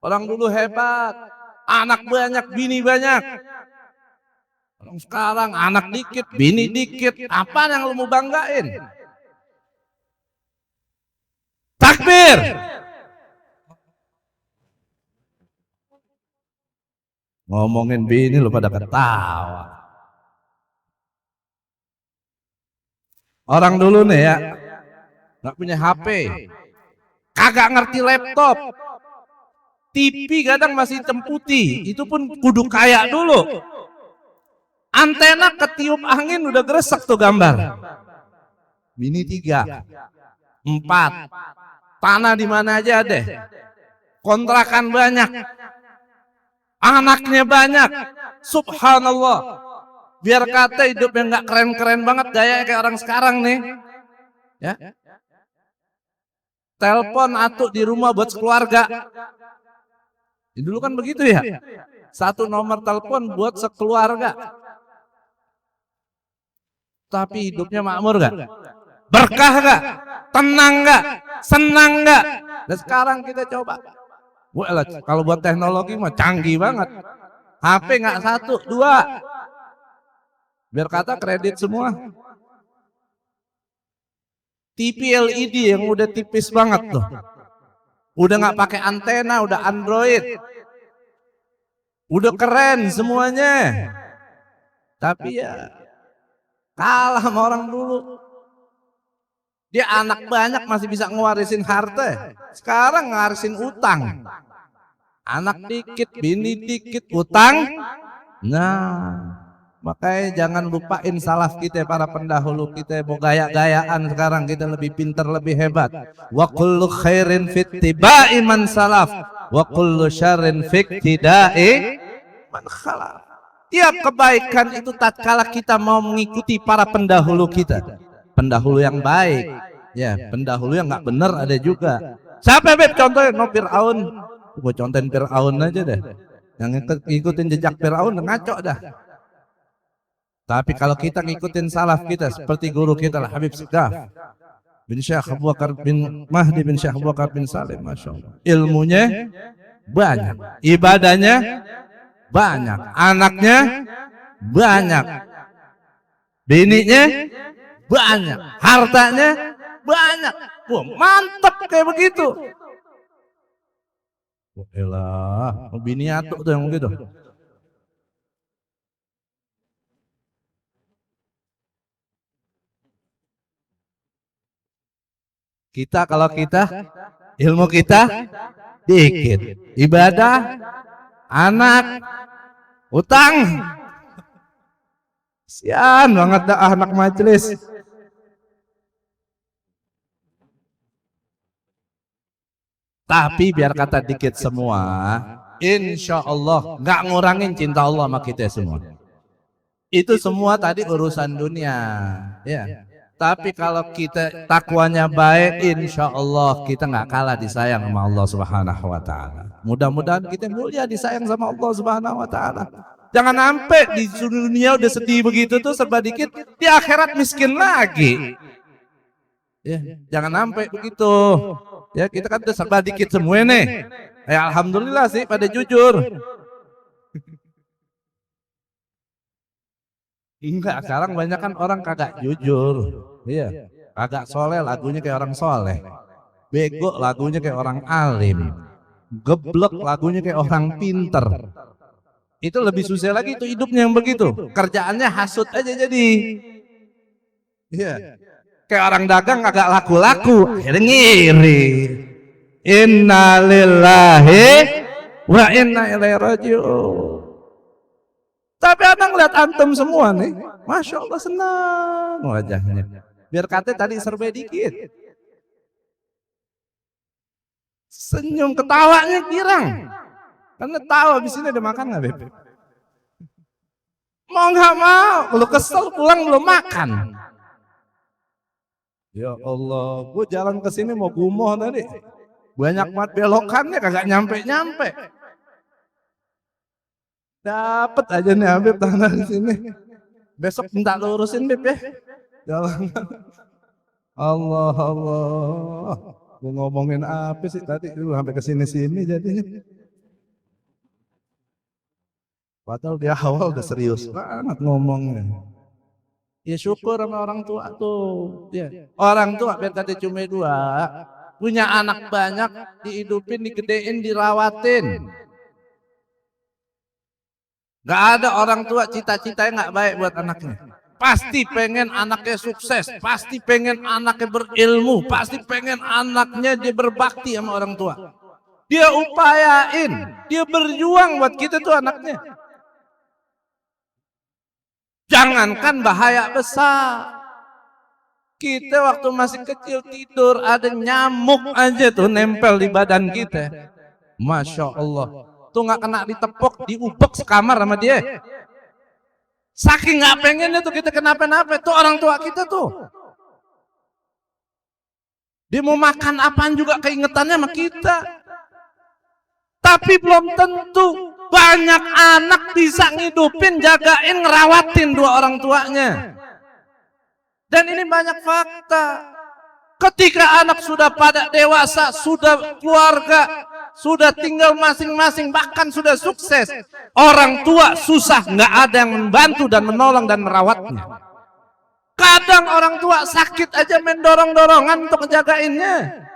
Orang dulu hebat, anak banyak, bini banyak. Orang sekarang anak dikit, bini dikit. Apa yang lu mau banggain? Takbir! Ngomongin bini lu pada ketawa. Orang dulu nih ya, nggak punya HP, kagak ngerti laptop, TV kadang masih hitam putih, itu pun kudu kaya dulu. Antena ketiup angin udah gresek tuh gambar. Bini 3, 4, tanah di mana aja deh, kontrakan banyak, anaknya banyak, subhanallah. Biar kata hidupnya nggak keren-keren banget gaya kayak orang sekarang nih, ya. Telepon atuh di rumah buat sekeluarga. Dulu kan begitu ya. 1 nomor telepon buat sekeluarga. Tapi hidupnya makmur gak? Berkah gak? Tenang gak? Senang gak? Dan sekarang kita coba. Wah, kalau buat teknologi mah canggih banget. HP nggak 1, 2. Biar kata kredit semua. TV LED yang udah tipis banget tuh. Udah nggak pakai antena, udah Android. Udah keren semuanya. Tapi ya kalah sama orang dulu. Dia anak banyak masih bisa ngewarisin harta. Sekarang ngarisin utang. Anak dikit, bini dikit, utang. Nah, makanya jangan lupain salaf kita, para pendahulu kita. Mau gaya-gayaan sekarang kita lebih pintar, lebih hebat. Wa kullu khairin fittiba'i man salaf wa kullu syarrin fiktida'i man khalaf. Tiap kebaikan itu tatkala kita mau mengikuti para pendahulu kita. Pendahulu yang baik, ya, pendahulu yang nggak benar ada juga. Siapa Beb contohnya? No Fir'aun. Gue contohin Fir'aun aja deh. Yang ngikutin jejak Fir'aun ngaco dah. Tapi kalau kita ngikutin salaf kita seperti guru kita lah Habib Segaf bin Syekh Abu Bakar bin Mahdi bin Syekh Abu Bakar bin Salim, Masya Allah. Ilmunya banyak, ibadahnya banyak, anaknya banyak, bininya banyak, hartanya banyak. Wah, mantap kayak begitu. Wah, elah, bini atuk tuh yang begitu. Kita kalau kita ilmu kita dikit, ibadah, anak, utang, sian banget dah anak majelis. Tapi biar kata dikit semua, insya Allah nggak ngurangin cinta Allah sama kita semua. Itu semua tadi urusan dunia, ya. Tapi kalau kita takwanya baik, insya Allah kita nggak kalah disayang sama Allah Subhanahu Wa Taala. Mudah-mudahan kita mulia disayang sama Allah Subhanahu Wa Taala. Jangan sampai di dunia udah sedih begitu tuh serba dikit, di akhirat miskin lagi. Ya, jangan sampai begitu. Ya, kita kan udah serba dikit semua nih. Ya, alhamdulillah sih pada jujur. Enggak, sekarang banyak kan orang kagak jujur. Iya, kagak soleh lagunya kayak orang soleh. Bego lagunya kayak orang alim. Geblek lagunya kayak orang pinter. Itu lebih susah lagi itu hidupnya yang begitu. Kerjaannya hasut aja jadi. Iya. Kayak orang dagang kagak laku-laku, akhirnya ngiri. Innalillahi wa inna ilaihi raji'un. Tapi abang lihat antum semua nih, Masya Allah senang wajahnya. Biar kata tadi serba dikit. Senyum ketawanya girang. Karena tahu habis ini ada makan nggak, Beb? Mau nggak mau, lu kesel pulang belum makan. Ya Allah, gue jalan ke sini mau gumoh tadi. Banyak banget belokannya kagak nyampe-nyampe. Dapat aja nih Habib tanah di sini. Besok minta lurusin Beb ya. Jalan. Allah Allah. Gue ngomongin apa sih tadi lu sampai ke sini-sini jadinya. Padahal di awal udah serius banget ngomongnya. Ya syukur sama orang tua tuh. Ya. Orang tua biar tadi cuma dua. Punya anak banyak, dihidupin, digedein, dirawatin. Gak ada orang tua cita-citanya gak baik buat anaknya. Pasti pengen anaknya sukses, pasti pengen anaknya berilmu, pasti pengen anaknya dia berbakti sama orang tua. Dia upayain, dia berjuang buat kita tuh anaknya. Jangankan bahaya besar. Kita waktu masih kecil tidur ada nyamuk aja tuh nempel di badan kita. Masya Allah. Tuh nggak kena ditepok, diubek sekamar sama dia. Saking nggak pengennya tuh kita kenapa-napa. Tuh orang tua kita tuh. Dia mau makan apaan juga keingetannya sama kita. Tapi belum tentu banyak anak bisa ngidupin, jagain, ngerawatin dua orang tuanya. Dan ini banyak fakta. Ketika anak sudah pada dewasa, sudah keluarga, sudah tinggal masing-masing, bahkan sudah sukses, orang tua susah, nggak ada yang membantu dan menolong dan merawatnya. Kadang orang tua sakit aja mendorong-dorongan untuk ngejagainnya.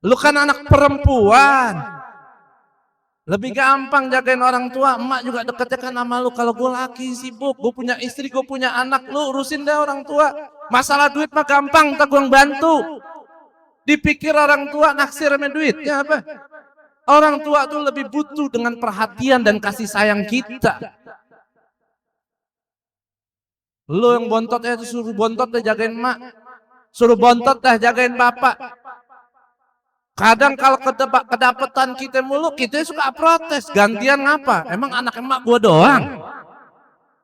Lu kan anak perempuan, lebih gampang jagain orang tua. Emak juga deketnya kan sama lu. Kalau gue laki sibuk, gue punya istri, gue punya anak, lu urusin deh orang tua. Masalah duit mah gampang, tak gue bantu. Dipikir orang tua naksir sama duitnya apa? Orang tua tuh lebih butuh dengan perhatian dan kasih sayang kita. Lu yang bontotnya itu suruh bontot deh jagain emak, suruh bontot dah jagain bapak. Kadang kalau kedapetan kita mulu, kita suka protes. Gantian ngapa? Emang anak emak gua doang?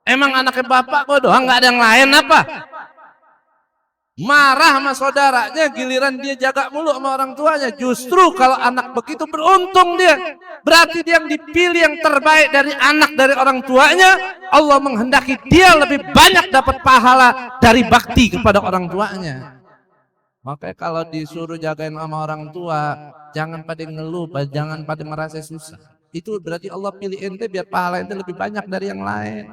Emang anaknya bapak gua doang? Gak ada yang lain apa? Marah sama saudaranya, giliran dia jaga mulu sama orang tuanya. Justru kalau anak begitu beruntung dia. Berarti dia yang dipilih yang terbaik dari anak dari orang tuanya. Allah menghendaki dia lebih banyak dapat pahala dari bakti kepada orang tuanya. Makanya kalau disuruh jagain sama orang tua, jangan pada ngeluh, jangan pada merasa susah. Itu berarti Allah pilih ente biar pahala ente lebih banyak dari yang lain.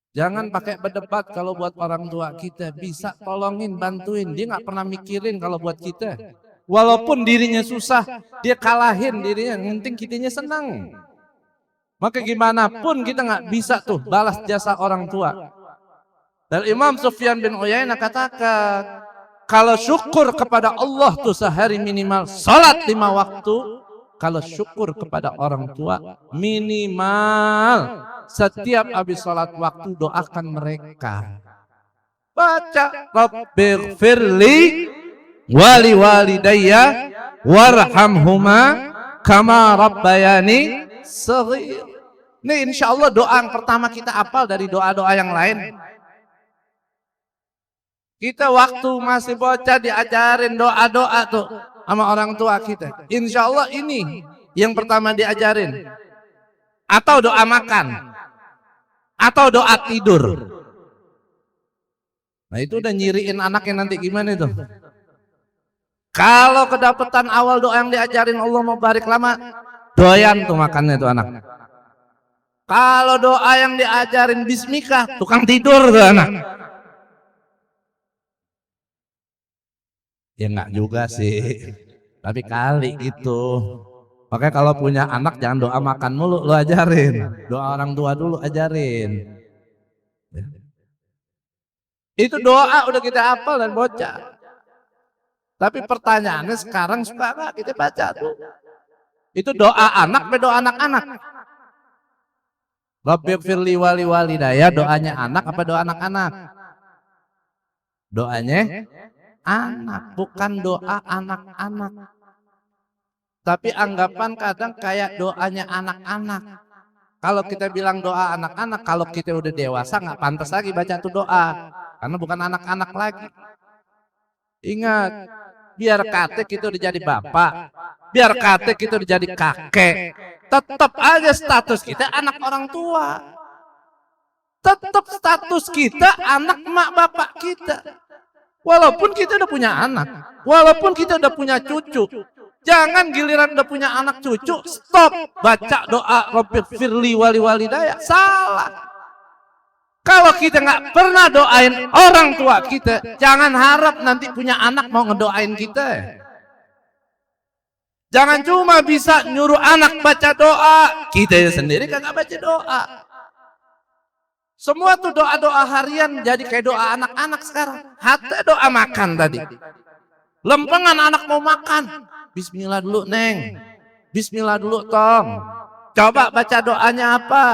Jangan pakai berdebat kalau buat orang tua kita. Bisa tolongin, bantuin. Dia nggak pernah mikirin kalau buat kita. Walaupun dirinya susah, dia kalahin dirinya. Yang penting kitanya senang. Maka gimana pun kita nggak bisa tuh balas jasa orang tua. Dan Imam Sufyan bin Uyainah katakan, kalau syukur kepada Allah tuh sehari minimal salat 5 waktu. Kalau syukur kepada orang tua minimal setiap habis salat waktu doakan mereka. Baca Rabbighfirli wali walidayya warhamhuma kama rabbayani shaghir. Ini insya Allah doa yang pertama kita hafal dari doa-doa yang lain. Kita waktu masih bocah diajarin doa-doa tuh sama orang tua kita. Insya Allah ini yang pertama diajarin. Atau doa makan. Atau doa tidur. Nah itu udah nyiriin anaknya nanti gimana itu? Kalau kedapetan awal doa yang diajarin Allah mau barik lama, doyan tuh makannya tuh anak. Kalau doa yang diajarin bismika, tukang tidur tuh anak. Ya enggak juga sih, tapi kali gitu. Makanya kalau punya anak jangan doa makan mulu, lo ajarin. Doa orang tua dulu ajarin. Itu doa udah kita hafal dan bocah. Tapi pertanyaannya sekarang suka nggak kita baca tuh? Itu doa anak, doa anak-anak. Rabbighfirli wali walidayya, doanya anak apa doa anak-anak? Doanya anak, bukan doa anak-anak. Tapi anggapan kadang kayak doanya anak-anak. Kalau kita bilang doa anak-anak, kalau kita udah dewasa nggak pantas lagi baca tuh doa, karena bukan anak-anak lagi. Ingat, biar kate kita udah jadi bapak, biar kate kita udah jadi kakek, tetap aja status kita anak orang tua. Tetap status kita anak emak bapak kita. Walaupun kita udah punya anak, walaupun kita udah punya cucu. Jangan giliran udah punya anak cucu, stop baca doa Rabbighfirli wali walidayya. Salah. Kalau kita nggak pernah doain orang tua kita, jangan harap nanti punya anak mau ngedoain kita. Jangan cuma bisa nyuruh anak baca doa, kita sendiri kagak baca doa. Semua tuh doa-doa harian jadi kayak doa anak-anak sekarang. Hatta doa makan tadi. Lempengan anak mau makan. Bismillah dulu Neng, Bismillah dulu Tom. Coba baca doanya apa?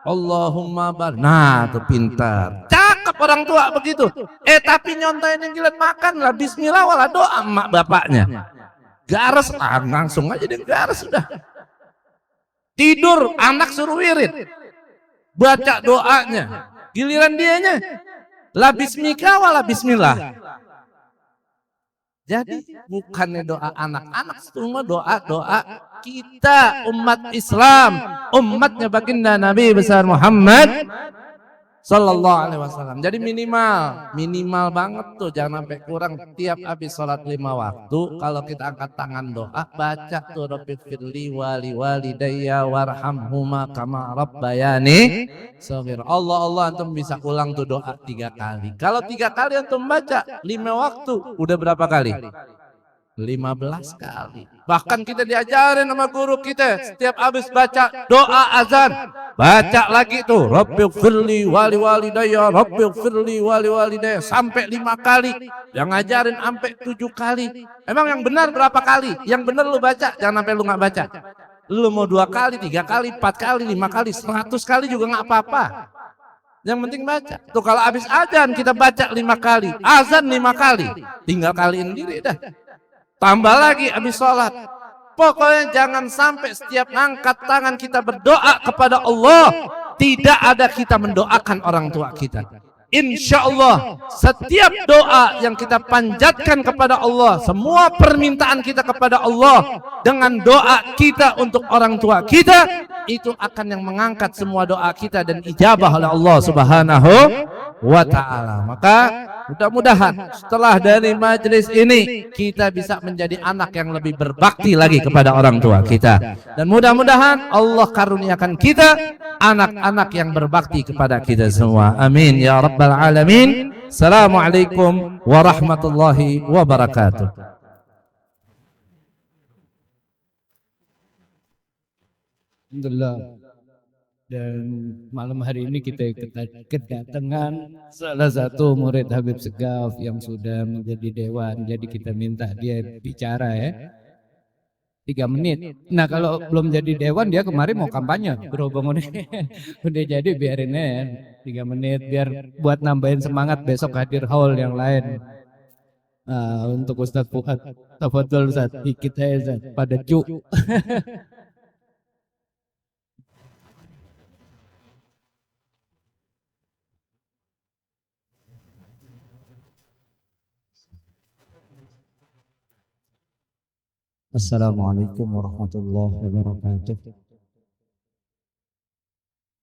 Allahumma barik. Nah tuh pintar, cakep orang tua begitu. Tapi nyontain yang gila makan lah Bismillah wala doa emak bapaknya. Gares langsung aja dia gares sudah. Tidur anak suruh wirid, baca doanya. Giliran dianya la bismika wala bismillah. Jadi bukannya doa anak-anak, semua doa-doa kita umat Islam, umatnya baginda Nabi besar Muhammad Sallallahu Alaihi Wasallam. Jadi minimal banget tuh, jangan sampai kurang. Tiap habis sholat 5 waktu, kalau kita angkat tangan doa, baca tuh Rabbighfirli wali walidayya warhamhuma kama rabbayani shaghira. Allah antum bisa ulang tuh doa 3 kali. Kalau 3 kali antum baca 5 waktu, udah berapa kali? 15 kali. Bahkan kita diajarin sama guru kita, setiap habis baca doa azan, baca lagi tuh Rabbighfirli wali walidayya, Rabbighfirli wali walidayya sampai 5 kali. Yang ngajarin sampai 7 kali. Emang yang benar berapa kali? Yang benar lu baca, jangan sampai lu nggak baca. Lu mau 2 kali, 3 kali, 4 kali, 5 kali, 100 kali juga nggak apa-apa. Yang penting baca. Tuh kalau habis azan kita baca 5 kali, azan 5 kali, tinggal kaliin diri dah. Tambah lagi habis sholat. Pokoknya jangan sampai setiap angkat tangan kita berdoa kepada Allah, tidak ada kita mendoakan orang tua kita. Insya Allah setiap doa yang kita panjatkan kepada Allah, semua permintaan kita kepada Allah dengan doa kita untuk orang tua kita, itu akan yang mengangkat semua doa kita dan ijabah oleh Allah Subhanahu wa ta'ala. Maka mudah-mudahan setelah dari majelis ini kita bisa menjadi anak yang lebih berbakti lagi kepada orang tua kita, dan mudah-mudahan Allah karuniakan kita anak-anak yang berbakti kepada kita semua. Amin ya rabbal alamin. Assalamualaikum warahmatullahi wabarakatuh. Alhamdulillah. Dan malam hari ini kita kedatangan salah satu murid Habib Segaf yang sudah menjadi dewan. Jadi kita minta dia bicara ya 3 menit. Nah kalau belum jadi dewan, dia kemarin mau kampanye. Berhubung udah jadi biarin ya 3 menit biar buat nambahin semangat besok hadir haul yang lain. Untuk Ustadz Fuad, tafadhol Ustadz, dikit aja Ustadz, pada cu. Assalamualaikum warahmatullahi wabarakatuh.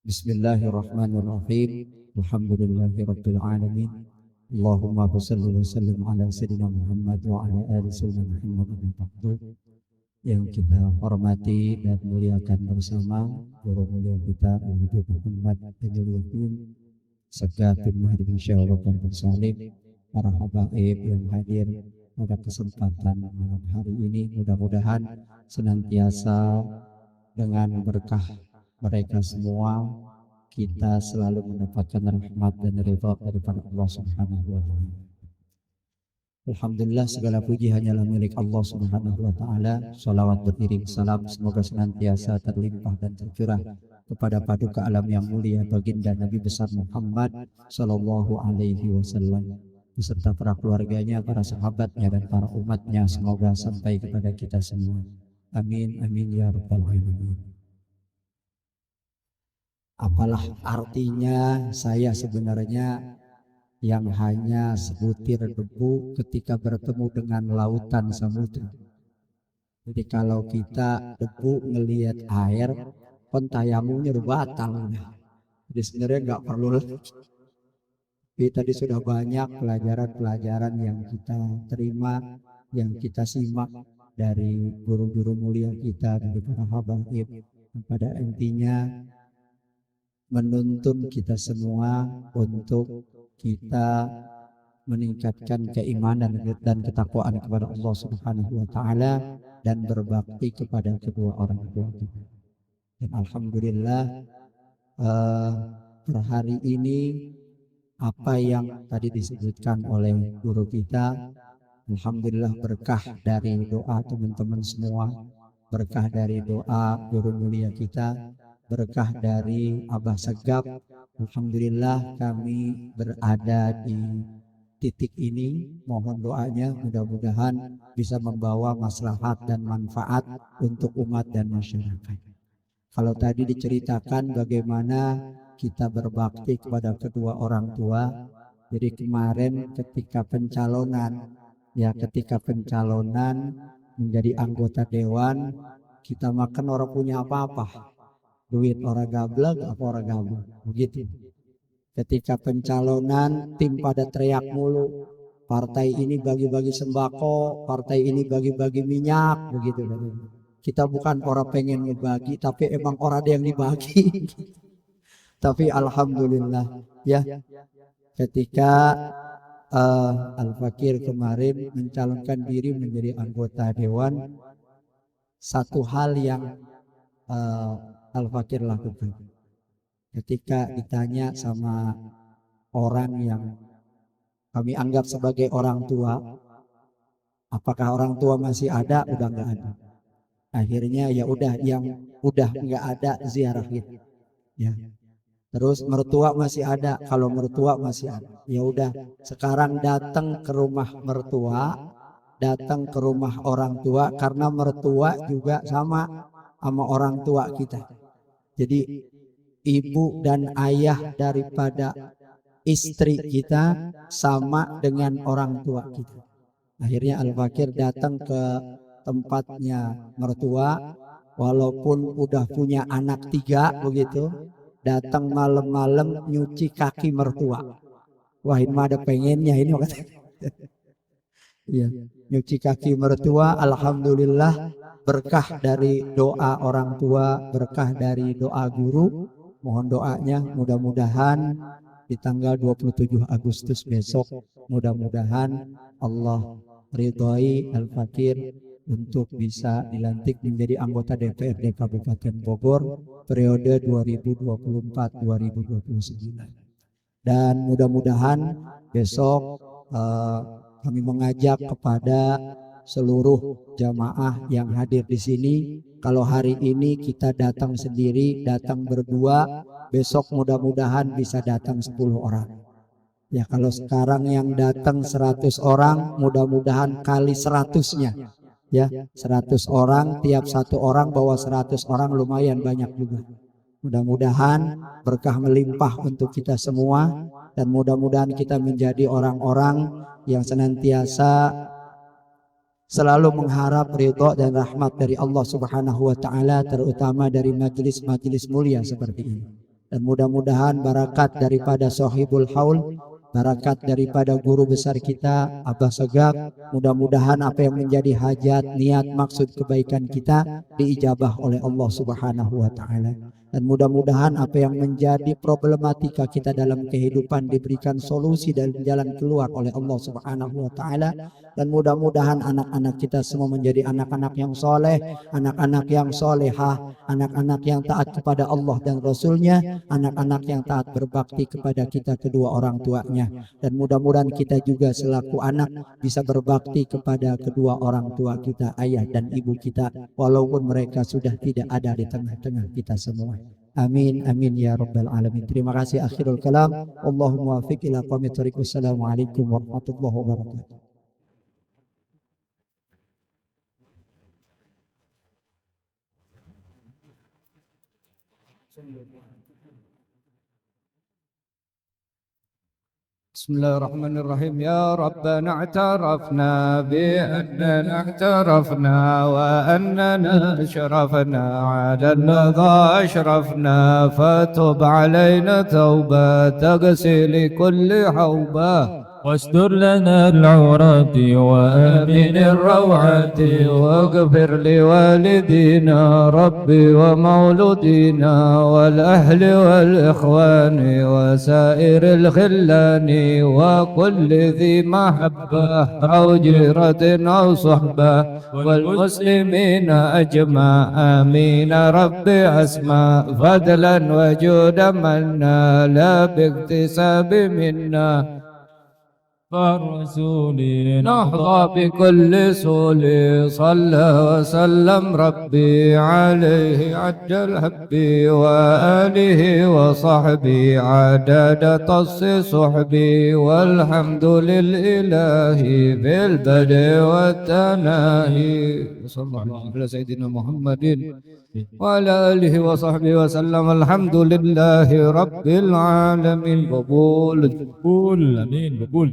Bismillahirrahmanirrahim. Alhamdulillahirabbil alamin. Allahumma shalli wa sallim ala sayyidina Muhammad wa ala ali sayyidina Muhammad yang kita hormati dan muliakan bersama guru mulia kita Habib Muhammad Yakin Segaf bin Mahdi insyaallah dan bersalim, para habaib yang hadir pada kesempatan malam hari ini. Mudah-mudahan senantiasa dengan berkah mereka semua kita selalu mendapatkan rahmat dan ridha daripada Allah Subhanahu wa taala. Alhamdulillah segala puji hanyalah milik Allah Subhanahu wa taala. Shalawat beriring salam semoga senantiasa terlimpah dan tercurah kepada paduka alam yang mulia baginda Nabi besar Muhammad sallallahu alaihi wasallam beserta para keluarganya, para sahabatnya dan para umatnya, semoga sampai kepada kita semua. Amin amin ya rabbal alamin. Apalah artinya saya sebenarnya yang hanya sebutir debu ketika bertemu dengan lautan samudra. Jadi kalau kita debu ngelihat air, pentayamumnya udah batal. Jadi sebenarnya nggak perlu lagi. Tapi tadi sudah banyak pelajaran-pelajaran yang kita terima, yang kita simak dari guru-guru mulia kita, dari para habaib. Pada intinya menuntun kita semua untuk kita meningkatkan keimanan dan ketakwaan kepada Allah Subhanahu wa taala dan berbakti kepada kedua orang tua kita. Dan alhamdulillah per hari ini apa yang tadi disebutkan oleh guru kita, alhamdulillah berkah dari doa teman-teman semua, berkah dari doa guru mulia kita, berkah dari Abah Segap. Alhamdulillah kami berada di titik ini. Mohon doanya mudah-mudahan bisa membawa maslahat dan manfaat untuk umat dan masyarakat. Kalau tadi diceritakan bagaimana kita berbakti kepada kedua orang tua. Jadi kemarin ketika pencalonan menjadi anggota dewan, kita makan orang punya apa-apa. Duit orang gablek apa orang gabung begitu. Ketika pencalonan tim pada teriak mulu, partai ini bagi-bagi sembako, partai ini bagi-bagi minyak begitu. Kita bukan orang pengen ngebagi, tapi emang orang ada yang dibagi. Tapi alhamdulillah ya, ketika Al-Fakir kemarin mencalonkan diri menjadi anggota dewan, satu hal yang Al-Fakir lakukan ketika ditanya sama orang yang kami anggap sebagai orang tua, apakah orang tua masih ada? Udah nggak ada. Akhirnya ya udah, yang udah nggak ada ziarahin ya. Terus mertua masih ada, kalau mertua masih ada ya udah, sekarang datang ke rumah mertua, datang ke rumah orang tua, karena mertua juga sama orang tua kita. Jadi ibu dan ayah daripada istri kita sama dengan orang tua kita. Akhirnya Al-Fakir datang ke tempatnya mertua, walaupun udah punya anak 3 begitu, datang malam-malam nyuci kaki mertua. Wah ini ada pengennya ini ya, nyuci kaki mertua. Alhamdulillah berkah dari doa orang tua, berkah dari doa guru. Mohon doanya mudah-mudahan di tanggal 27 Agustus besok, mudah-mudahan Allah ridhoi Al-Fakir untuk bisa dilantik menjadi anggota DPRD Kabupaten Bogor periode 2024-2029. Dan mudah-mudahan besok kami mengajak kepada seluruh jamaah yang hadir di sini, kalau hari ini kita datang sendiri, datang berdua, besok mudah-mudahan bisa datang 10 orang. Ya kalau sekarang yang datang 100 orang, mudah-mudahan kali 100-nya. Ya 100 orang, tiap 1 orang bawa 100 orang, lumayan banyak juga. Mudah-mudahan berkah melimpah untuk kita semua, dan mudah-mudahan kita menjadi orang-orang yang senantiasa selalu mengharap ridha dan rahmat dari Allah Subhanahu wa taala, terutama dari majelis-majelis mulia seperti ini. Dan mudah-mudahan barakat daripada Sahibul Haul, barakat daripada guru besar kita Abah Segap, mudah-mudahan apa yang menjadi hajat, niat, maksud kebaikan kita diijabah oleh Allah Subhanahu wa taala. Dan mudah-mudahan apa yang menjadi problematika kita dalam kehidupan diberikan solusi dan jalan keluar oleh Allah Subhanahu wa taala. Dan mudah-mudahan anak-anak kita semua menjadi anak-anak yang soleh, anak-anak yang solehah, anak-anak yang taat kepada Allah dan Rasulnya, anak-anak yang taat berbakti kepada kita kedua orang tuanya. Dan mudah-mudahan kita juga selaku anak bisa berbakti kepada kedua orang tua kita, ayah dan ibu kita, walaupun mereka sudah tidak ada di tengah-tengah kita semua. Amin amin ya rabbal alamin. Terima kasih. Akhirul kalam. Allahumma wafiq ila qawmi thariq. Wassalamualaikum warahmatullahi wabarakatuh. بسم الله الرحمن الرحيم. يا ربنا اعترفنا بأننا اعترفنا وأننا أشرفنا على الذي أشرفنا، فتب علينا توبة تغسل كل حوبة، واستر لنا العورات وآمن الروعات، واغفر لوالدينا ربي ومولودينا والأهل والإخوان وسائر الخلان وكل ذي محبة أو جيرة أو صحبة والمسلمين أجمع. آمين ربي أسمع فضلا وجودا منا لا باكتساب منا، فالرسول نحظى بكل سول. صلى وسلم ربي عليه عد الحب وآله وصحبه عدد طص صحبي، والحمد للإله في البدء والتناهي. صلى الله على سيدنا محمد وعلى آله وصحبه وسلم. الحمد لله رب العالمين. قبول قول آمين. قبول.